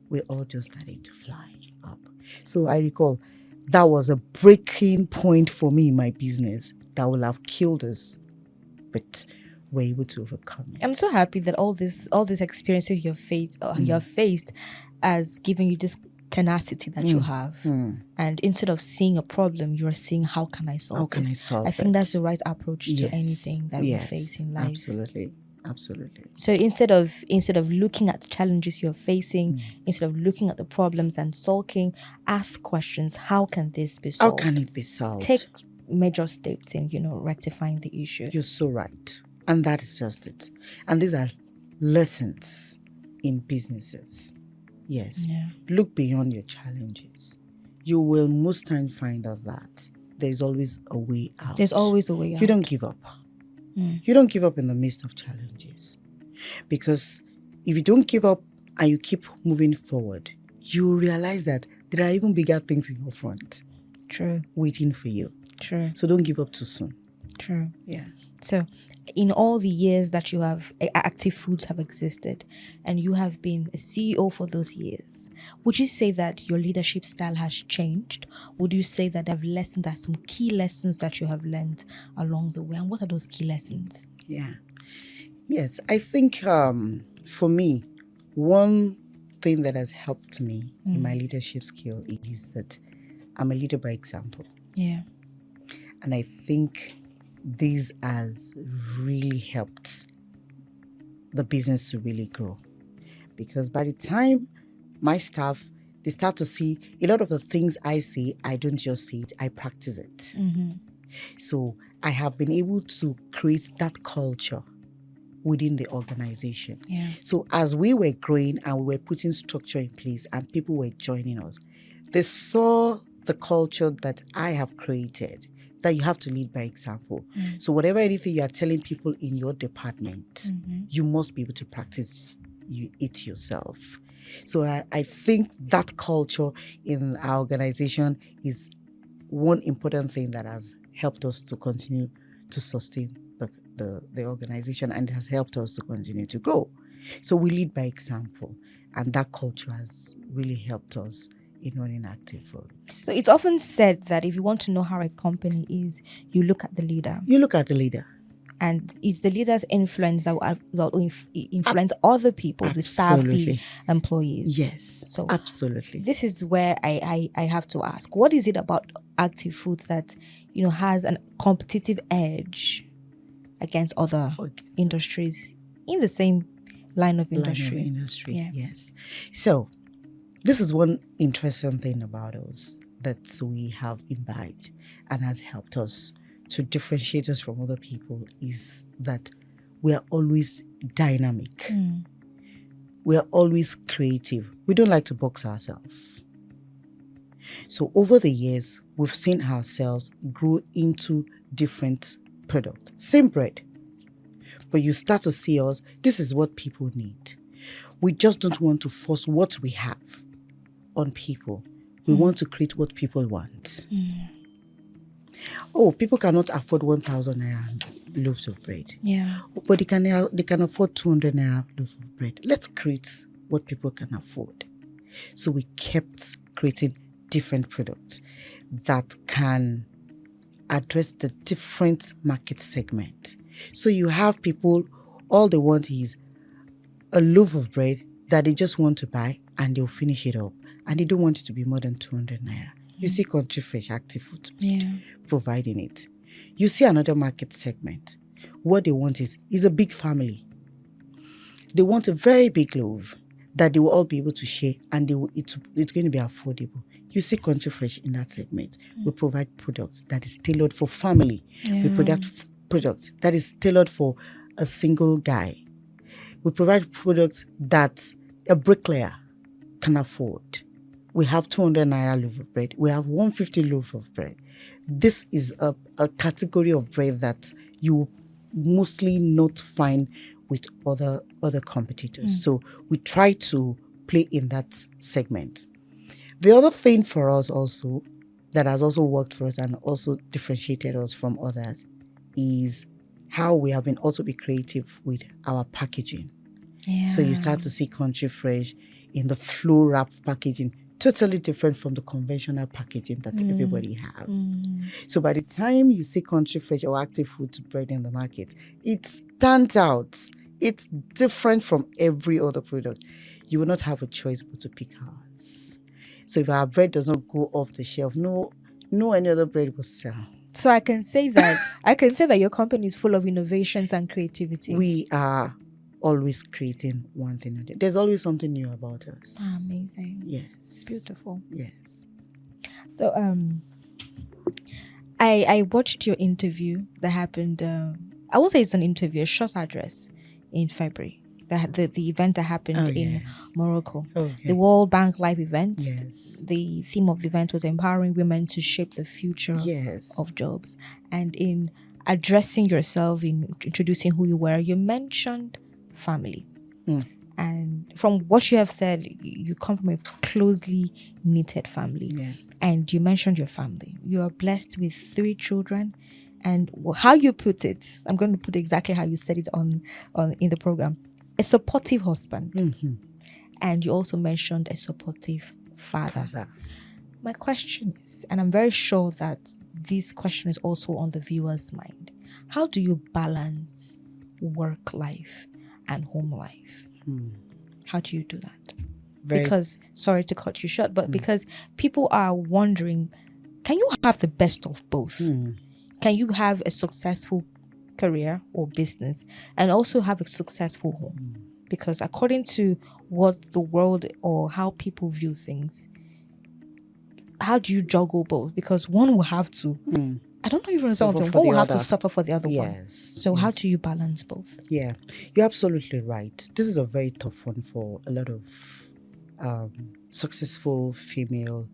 we all just started to fly up. So I recall that was a breaking point for me in my business that would have killed us, but we're able to overcome it. I'm so happy that all this experiences you've faced has given you this tenacity that you have. And instead of seeing a problem, you're seeing how can I solve this? I think that's the right approach to anything that we face in life. Absolutely. So instead of looking at the challenges you're facing, instead of looking at the problems and sulking, ask questions. How can this be solved? How can it be solved? Take major steps in, rectifying the issue. You're so right. And that is just it. And these are lessons in businesses. Yes. Yeah. Look beyond your challenges. You will most times find out that there's always a way out. There's always a way out. You don't give up. You don't give up in the midst of challenges. Because if you don't give up and you keep moving forward, you realize that there are even bigger things in your front. True. Waiting for you. True. So don't give up too soon. True. Yeah. So, in all the years that you have Active Foods have existed, and you have been a CEO for those years, would you say that your leadership style has changed? Would you say that there's some key lessons that you have learned along the way? And what are those key lessons? Yeah. Yes, I think for me, one thing that has helped me in my leadership skill is that I'm a leader by example. Yeah. And I think this has really helped the business to really grow. Because by the time my staff, they start to see a lot of the things I say, I don't just say it, I practice it. So I have been able to create that culture within the organization. Yeah. So as we were growing and we were putting structure in place and people were joining us, they saw the culture that I have created, that you have to lead by example. So whatever anything you are telling people in your department, you must be able to practice it yourself. So I think that culture in our organization is one important thing that has helped us to continue to sustain the organization, and it has helped us to continue to grow. So we lead by example, and that culture has really helped us in running Active Food. So it's often said that if you want to know how a company is, you look at the leader. You look at the leader. And it's the leader's influence that will influence other people, the staff, the employees. Yes, so absolutely. This is where I have to ask, what is it about Active Food that, has a competitive edge against other industries in the same line of industry? Yeah. Yes. So this is one interesting thing about us that we have imbibed and has helped us to differentiate us from other people, is that we are always dynamic. We are always creative. We don't like to box ourselves. So over the years, we've seen ourselves grow into different products. Same bread. But you start to see us, this is what people need. We just don't want to force what we have on people. We want to create what people want. Oh, people cannot afford 1,000 naira loaves of bread. Yeah. But they can afford 200 naira loaf of bread. Let's create what people can afford. So we kept creating different products that can address the different market segment. So you have people, all they want is a loaf of bread that they just want to buy, and they'll finish it up. And they don't want it to be more than 200 naira. You see Country Fresh, Active Food providing it. You see another market segment. What they want is a big family. They want a very big loaf that they will all be able to share, and it's going to be affordable. You see Country Fresh in that segment. We provide products that is tailored for family. We provide products that is tailored for a single guy. We provide products that a bricklayer can afford. We have 200 naira loaf of bread. We have 150 loaf of bread. This is a category of bread that you mostly not find with other competitors. So we try to play in that segment. The other thing for us also that has also worked for us and also differentiated us from others is how we have been also be creative with our packaging. Yeah. So you start to see Country Fresh in the flow wrap packaging, totally different from the conventional packaging that everybody have. So by the time you see Country Fresh or Active Food bread in the market, it stands out. It's different from every other product. You will not have a choice but to pick ours. So if our bread does not go off the shelf, no any other bread will sell. So I can say that your company is full of innovations and creativity. We are always creating one thing. There's always something new about us. Amazing. Yes. It's beautiful. Yes. So I watched your interview that happened. I won't say it's an interview, a short address in February. The event that happened in Morocco. Okay. The World Bank Live event. Yes. The theme of the event was empowering women to shape the future of jobs. And in addressing yourself, in introducing who you were, you mentioned family. And from what you have said, you come from a closely knitted family. Yes. And you mentioned your family. You are blessed with 3 children. And how you put it, I'm going to put exactly how you said it on in the program. A supportive husband. And you also mentioned a supportive father. My question is, and I'm very sure that this question is also on the viewer's mind, how do you balance work life and home life? How do you do that? Because, sorry to cut you short, but because people are wondering, can you have the best of both? Can you have a successful career or business and also have a successful home? Because according to what the world or how people view things, how do you juggle both? Because one will have to. I don't know if you understand Suffer something. for One the will have to other. suffer for the other one. Yes. So how do you balance both? Yeah, you're absolutely right. This is a very tough one for a lot of successful female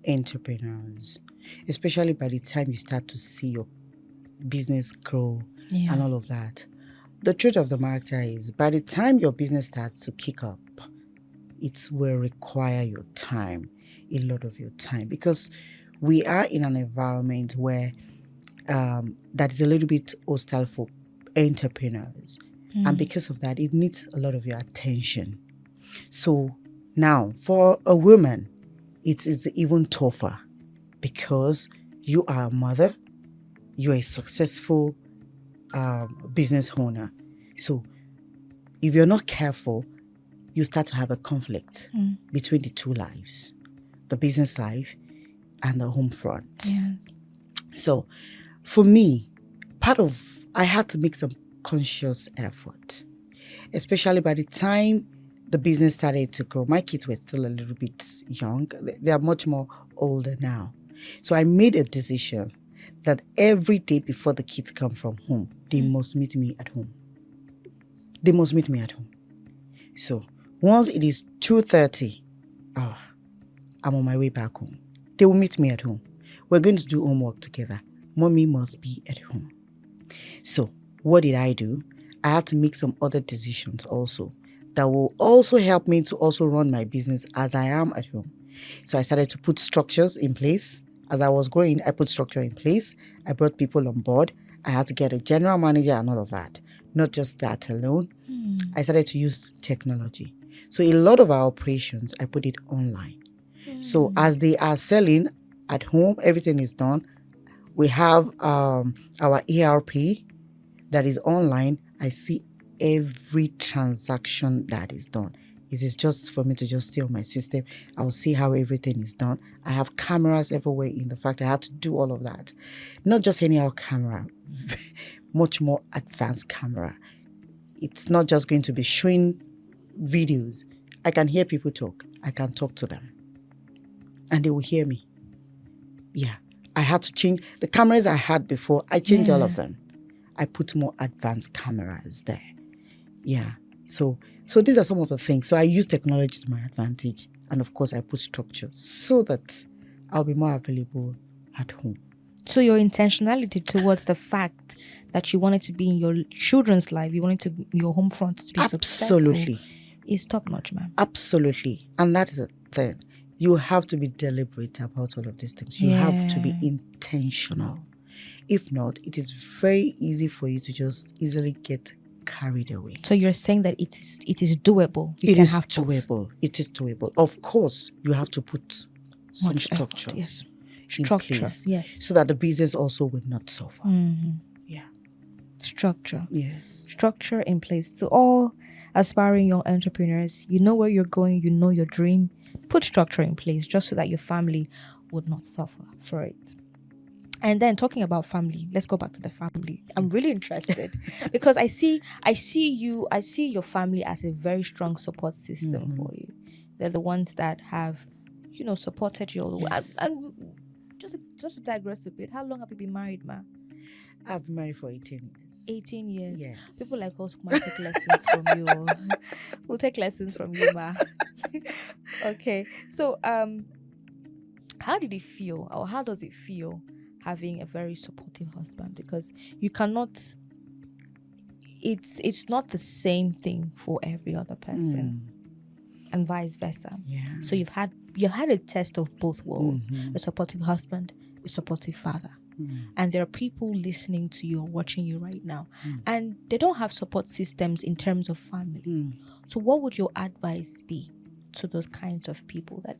entrepreneurs, especially by the time you start to see your business grow and all of that. The truth of the matter is, by the time your business starts to kick up, it will require your time, a lot of your time, because we are in an environment where that is a little bit hostile for entrepreneurs. And because of that, it needs a lot of your attention. So now, for a woman, it is even tougher because you are a mother, you're a successful business owner. So if you're not careful, you start to have a conflict between the two lives, the business life and the home front. Yeah. So for me, I had to make some conscious effort, especially by the time the business started to grow. My kids were still a little bit young. They are much more older now. So I made a decision that every day before the kids come from home, they must meet me at home. They must meet me at home. So once it is 2:30, I'm on my way back home. They will meet me at home. We're going to do homework together. Mommy must be at home. So what did I do? I had to make some other decisions also that will also help me to also run my business as I am at home. So I started to put structures in place. As I was growing, I put structure in place. I brought people on board. I had to get a general manager and all of that. Not just that alone. I started to use technology. So a lot of our operations, I put it online. So as they are selling at home, everything is done. We have our ERP that is online. I see every transaction that is done. It is just for me to just stay on my system. I'll see how everything is done. I have cameras everywhere. In the fact I had to do all of that. Not just any old camera, much more advanced camera. It's not just going to be showing videos. I can hear people talk. I can talk to them. And they will hear me. Yeah. I had to change the cameras I had before. I changed all of them. I put more advanced cameras there. Yeah. So these are some of the things. So I use technology to my advantage. And of course, I put structure so that I'll be more available at home. So your intentionality towards the fact that you wanted to be in your children's life, you wanted to your home front to be Absolutely. successful, is top notch, ma'am. Absolutely. And that is the thing. You have to be deliberate about all of these things. You have to be intentional. If not, it is very easy for you to just easily get carried away. So you're saying that it is doable. It is doable. It is doable. Of course, you have to put some Much structure. effort, yes. In Structure, place, yes. so that the business also will not suffer. Yeah. Structure. Yes. Structure in place. To all aspiring young entrepreneurs, you know where you're going, you know your dream. Put structure in place just so that your family would not suffer for it. And then talking about family, let's go back to the family. I'm really interested because I see your family as a very strong support system for you. They're the ones that have, supported you all the way. Yes. And just to digress a bit, how long have you been married, ma? I've been married for 18 years. 18 years. Yes. People like us might take lessons from you. We'll take lessons from you, ma. Okay. So, how did it feel, or how does it feel having a very supportive husband? Because you cannot. It's not the same thing for every other person, and vice versa. Yeah. So you've had a test of both worlds: a supportive husband, a supportive father. And there are people listening to you or watching you right now, and they don't have support systems in terms of family. So what would your advice be to those kinds of people? That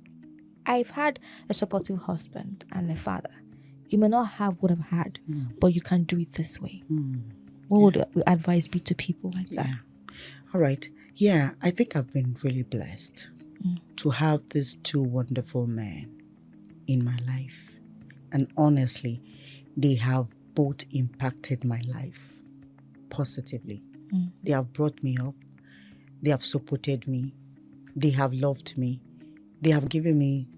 I've had a supportive husband and a father. You may not have what I've had, but you can do it this way. What would your advice be to people like that? All right. Yeah, I think I've been really blessed to have these two wonderful men in my life. And honestly, they have both impacted my life positively. They have brought me up. They have supported me. They have loved me. They have given me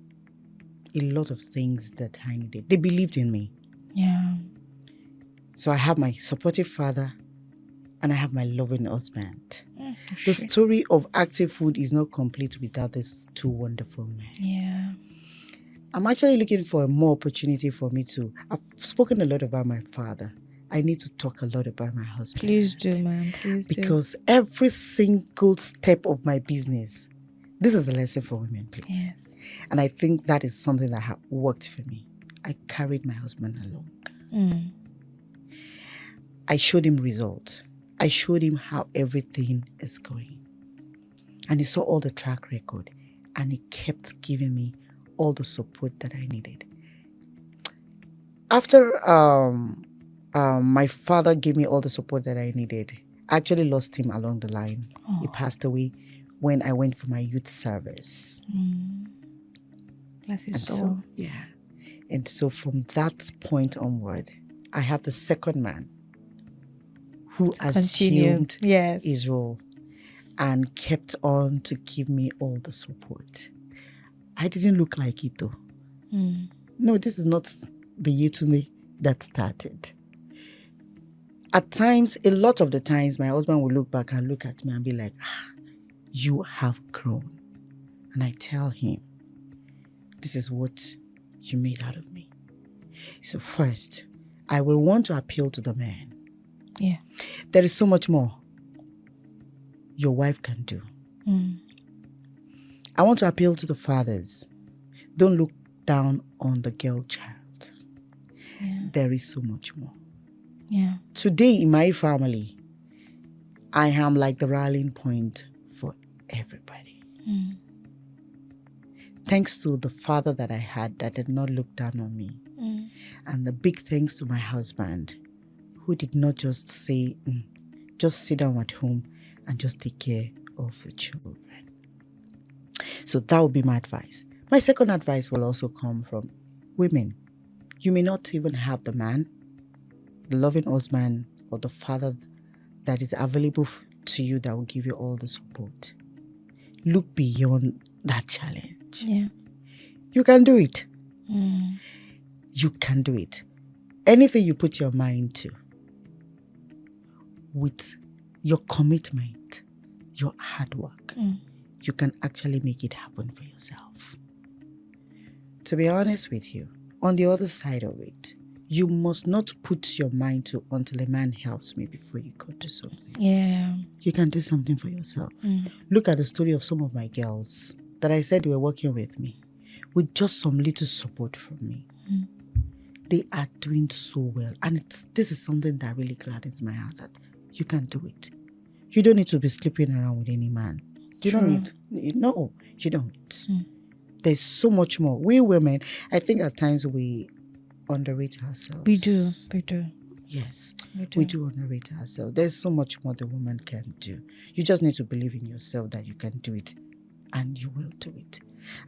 a lot of things that I needed. They believed in me. Yeah. So I have my supportive father and I have my loving husband. The Sure. story of Active Food is not complete without these two wonderful men. Yeah. I'm actually looking for more opportunity for me to. I've spoken a lot about my father. I need to talk a lot about my husband. Please do, ma'am. Please do. Because every single step of my business, this is a lesson for women, please. Yes. And I think that is something that worked for me. I carried my husband along. I showed him results. I showed him how everything is going. And he saw all the track record. And he kept giving me all the support that I needed. After my father gave me all the support that I needed, I actually lost him along the line. He passed away when I went for my youth service. Bless his soul. So, yeah. And so from that point onward, I have the second man who assumed his role and kept on to give me all the support. I didn't look like it though. No, this is not the Yetunde that started. At times, a lot of the times, my husband will look back and look at me and be like, you have grown. And I tell him, this is what you made out of me. So first, I will want to appeal to the man. Yeah. There is so much more your wife can do. I want to appeal to the fathers. Don't look down on the girl child. Yeah. There is so much more. Yeah. Today in my family, I am like the rallying point for everybody. Thanks to the father that I had that did not look down on me. And the big thanks to my husband who did not just say, just sit down at home and just take care of the children. So that would be my advice. My second advice will also come from women. You may not even have the man, the loving husband, or the father that is available to you that will give you all the support. Look beyond that challenge. Yeah. You can do it. You can do it. Anything you put your mind to, with your commitment, your hard work, you can actually make it happen for yourself. To be honest with you, on the other side of it, you must not put your mind to until a man helps me before you go do something. Yeah. You can do something for yourself. Look at the story of some of my girls that I said were working with me with just some little support from me. They are doing so well. And this is something that really gladdens my heart that you can do it. You don't need to be sleeping around with any man. You don't need, no, you don't. There's so much more. We women, I think at times we underrate ourselves. We do. Yes, we do underrate ourselves. There's so much more the woman can do. You just need to believe in yourself that you can do it, and you will do it.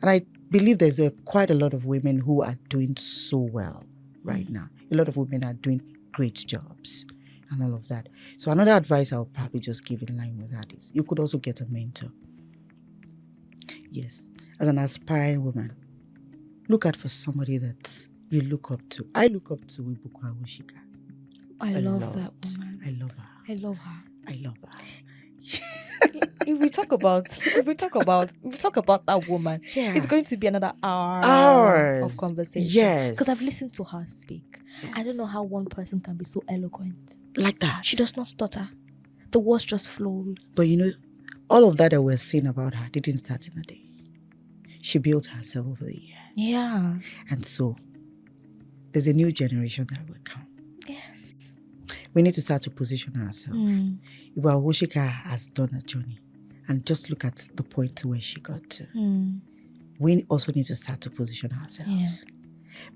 And I believe there's quite a lot of women who are doing so well right now. A lot of women are doing great jobs and all of that. So another advice I'll probably just give in line with that is you could also get a mentor. Yes, as an aspiring woman, look out for somebody that you look up to. I look up to Ibuku Awushika. I love that woman. I love her. I love her. I love her. If we talk about that woman, it's going to be another hour of conversation. Yes. Because I've listened to her speak. Yes. I don't know how one person can be so eloquent. Like that. She does not stutter. The words just flows. But you know, all of that we're saying about her didn't start in a day. She built herself over the years. Yeah. And so, there's a new generation that will come. Yes. We need to start to position ourselves. Ibu Awushika has done a journey. And just look at the point where she got to. We also need to start to position ourselves. Yeah.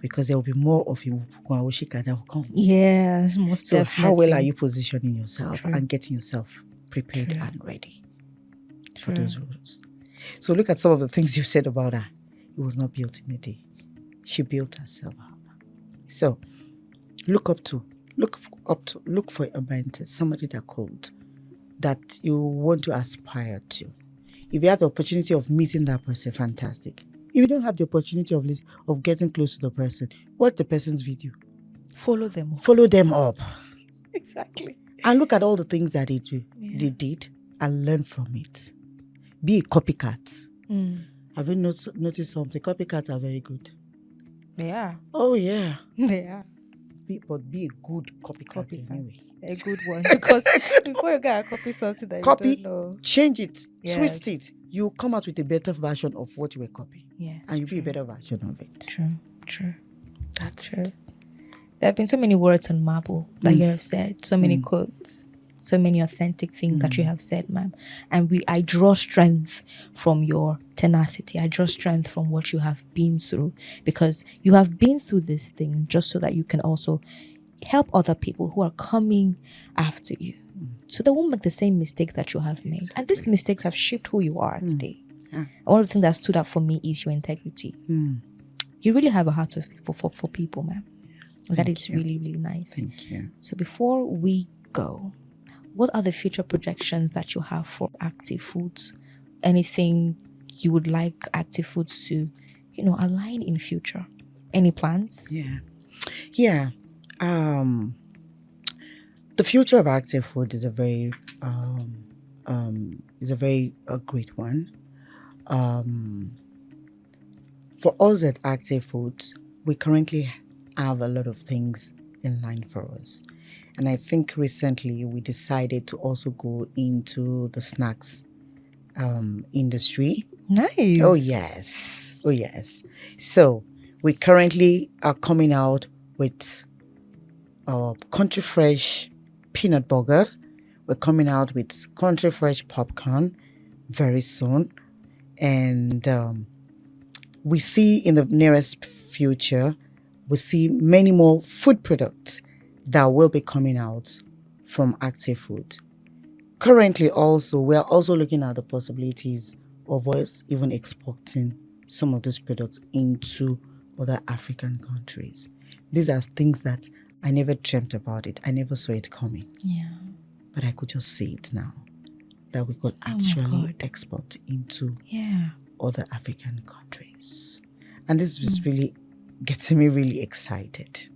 Because there will be more of Ibu Awushika that will come. Yes, most So definitely. how well are you positioning yourself True. and getting yourself prepared True. and ready for those roles? So look at some of the things you've said about her. It was not built in a day. She built herself up. So look for a mentor, somebody that you want to aspire to. If you have the opportunity of meeting that person, fantastic. If you don't have the opportunity of getting close to the person, watch the person's video. Follow them. Follow them up. Exactly. And look at all the things that they did and learn from it. Be a copycat. Have you noticed something? Copycats are very good. They are. Oh, yeah. They are. But be a good copycat anyway. A good one. Because before you get a copy something that you don't know. Change it, Yes. twist it. You come out with a better version of what you were copying. Yeah. And you'll be a better version of it. True. That's true. There have been so many words on marble that you have said, so many quotes, so many authentic things that you have said, ma'am. And I draw strength from your tenacity. I draw strength from what you have been through, because you have been through this thing just so that you can also help other people who are coming after you, so they won't make the same mistake that you have made. And these mistakes have shaped who you are today. Yeah. One of the things that stood out for me is your integrity. You really have a heart for people, ma'am. And that is really, really nice. Thank you. So before we go, what are the future projections that you have for Active Foods? Anything you would like Active Foods to, align in future? Any plans? Yeah. The future of Active Food is a very great one. For us at Active Foods, we currently have a lot of things in line for us. And I think recently we decided to also go into the snacks industry. Nice. Oh, yes. So we currently are coming out with Country Fresh peanut burger. We're coming out with Country Fresh popcorn very soon. And we see in the nearest future, we see many more food products that will be coming out from Active Food. Currently also, we are also looking at the possibilities of us even exporting some of these products into other African countries. These are things that I never dreamt about it. I never saw it coming. Yeah. But I could just see it now, that we could actually export into other African countries. And this is really getting me really excited.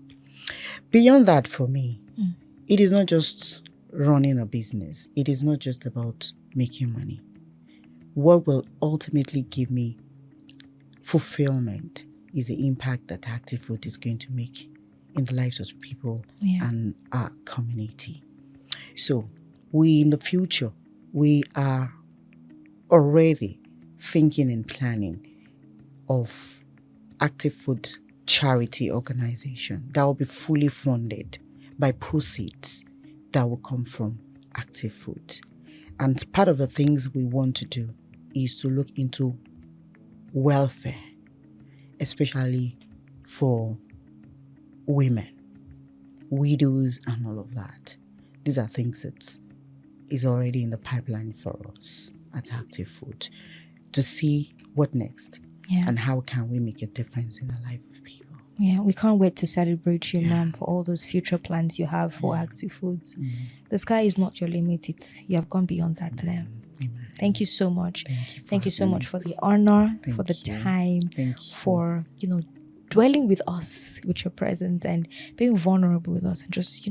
Beyond that, for me, it is not just running a business. It is not just about making money. What will ultimately give me fulfillment is the impact that Active Food is going to make in the lives of people and our community. So in the future, we are already thinking and planning of Active Food charity organization that will be fully funded by proceeds that will come from Active Food. And part of the things we want to do is to look into welfare, especially for women, widows, and all of that. These are things that is already in the pipeline for us at Active Food to see what next and how can we make a difference in the life of people. Yeah, we can't wait to celebrate you, ma'am, for all those future plans you have for Active Foods. The sky is not your limit. You have gone beyond that, ma'am. Thank you so much. Thank you so much for the honor, for the time, for, dwelling with us with your presence and being vulnerable with us and just,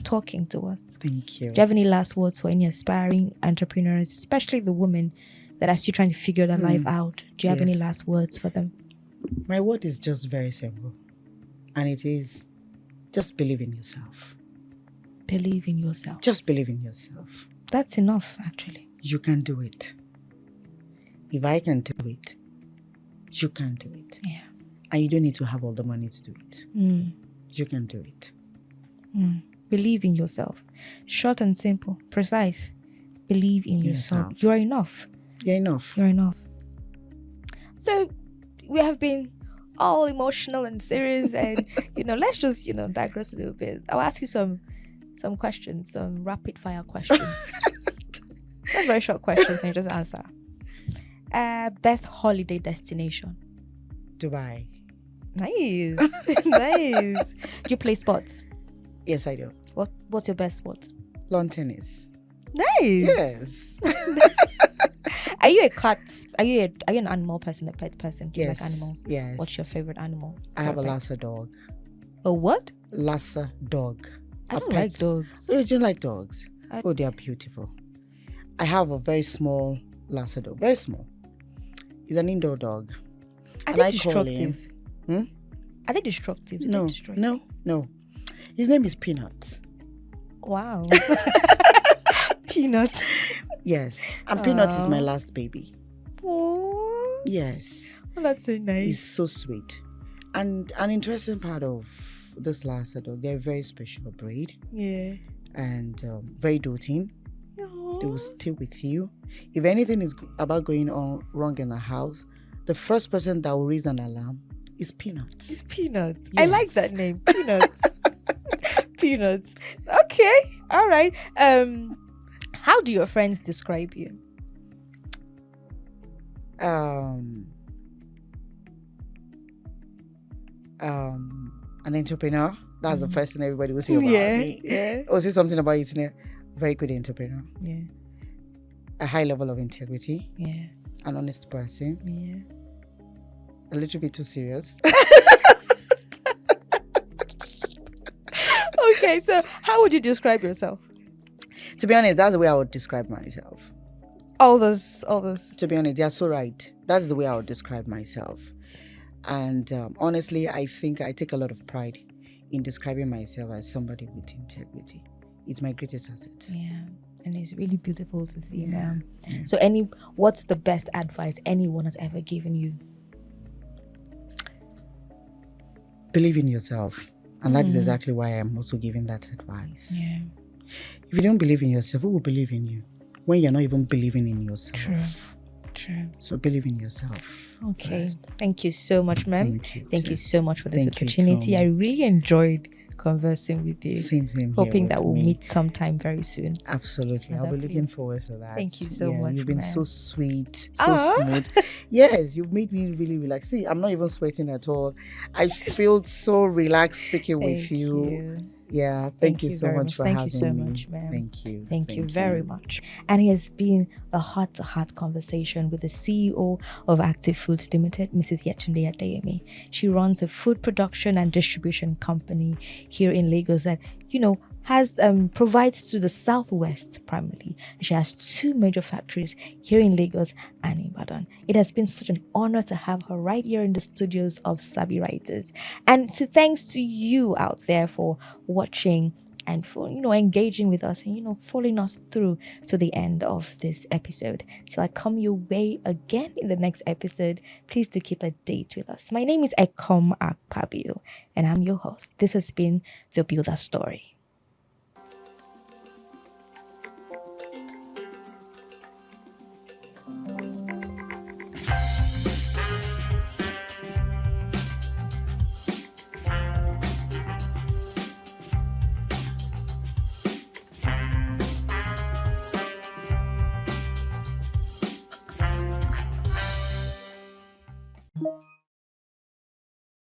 talking to us. Thank you. Do you have any last words for any aspiring entrepreneurs, especially the women that are still trying to figure their life out? Do you have any last words for them? My word is just very simple. And it is just believe in yourself. Believe in yourself. Just believe in yourself. That's enough, actually. You can do it. If I can do it, you can do it. Yeah. And you don't need to have all the money to do it. You can do it. Believe in yourself. Short and simple. Precise. Believe in yourself. You are enough. You're enough. You're enough. So, we have been all emotional and serious and, let's just, digress a little bit. I'll ask you some questions, some rapid fire questions. Just very short questions and you just answer. Best holiday destination? Dubai. Nice. Nice. Do you play sports? Yes, I do. What's your best sport? Lawn tennis. Nice. Yes. Are you a cat? Are you an animal person, a pet person? Do you like Yes. animals? Yes. What's your favorite animal? I have a Favorite pet? Lhasa dog. A what? Lhasa dog. I A don't pet. like dogs. Oh, you don't like dogs? I- Oh, they are beautiful. I have a very small Lhasa dog. Very small. He's an indoor dog. Are And they I call destructive? him- Are they destructive? Do they No, destroy no, things? no. His name is Peanut. Wow. Peanut. Yes. And Peanut is my Aw. last baby. Oh, Yes. that's so nice. He's so sweet. And an interesting part of this Lhasa dog, they're a very special breed Yeah. and very doting. Aw. They will stay with you. If anything is about going on wrong in the house, the first person that will raise an alarm is Peanut. It's Peanut. I like Yes. that name. Peanut. Peanut. Okay. All right. How do your friends describe you? An entrepreneur. That's the first thing everybody will say about me. Yeah. Or say something about Yetunde. Very good entrepreneur. Yeah. A high level of integrity. Yeah. An honest person. Yeah. A little bit too serious. Okay, so how would you describe yourself? To be honest, that's the way I would describe myself. All this. To be honest, they're so right. That's the way I would describe myself. And honestly, I think I take a lot of pride in describing myself as somebody with integrity. It's my greatest asset. Yeah, and it's really beautiful to see, Yeah. ma'am. Yeah. So, what's the best advice anyone has ever given you? Believe in yourself. And that is exactly why I'm also giving that advice. Yeah, If you don't believe in yourself, who will believe in you? When you're not even believing in yourself. true. So believe in yourself. Okay, first. thank you so much, ma'am. Thank too. you so much for this Thank you, opportunity. Koma. I really enjoyed conversing with you. Same here Hoping with that we'll me. meet sometime very soon. Absolutely. I'll be Lovely. looking forward to that. Thank you so much, You've been ma'am. so sweet, so Ah. smooth. Yes, you've made me really relax. See, I'm not even sweating at all. I feel so relaxed speaking with Thank you. Yeah, thank you so very much for Thank having you so me. much, ma'am. Thank you. Thank you very much. And it has been a heart-to-heart conversation with the CEO of Active Foods Limited, Mrs. Yetunde Adeyemi. She runs a food production and distribution company here in Lagos that, has provides to the southwest primarily. She has 2 major factories here in Lagos and in Ibadan. It has been such an honor to have her right here in the studios of Sabi Writers. And so thanks to you out there for watching and for engaging with us and following us through to the end of this episode. Till I come your way again in the next episode, please do keep a date with us. My name is Ekom Akpabio and I'm your host. This has been The Builder Story.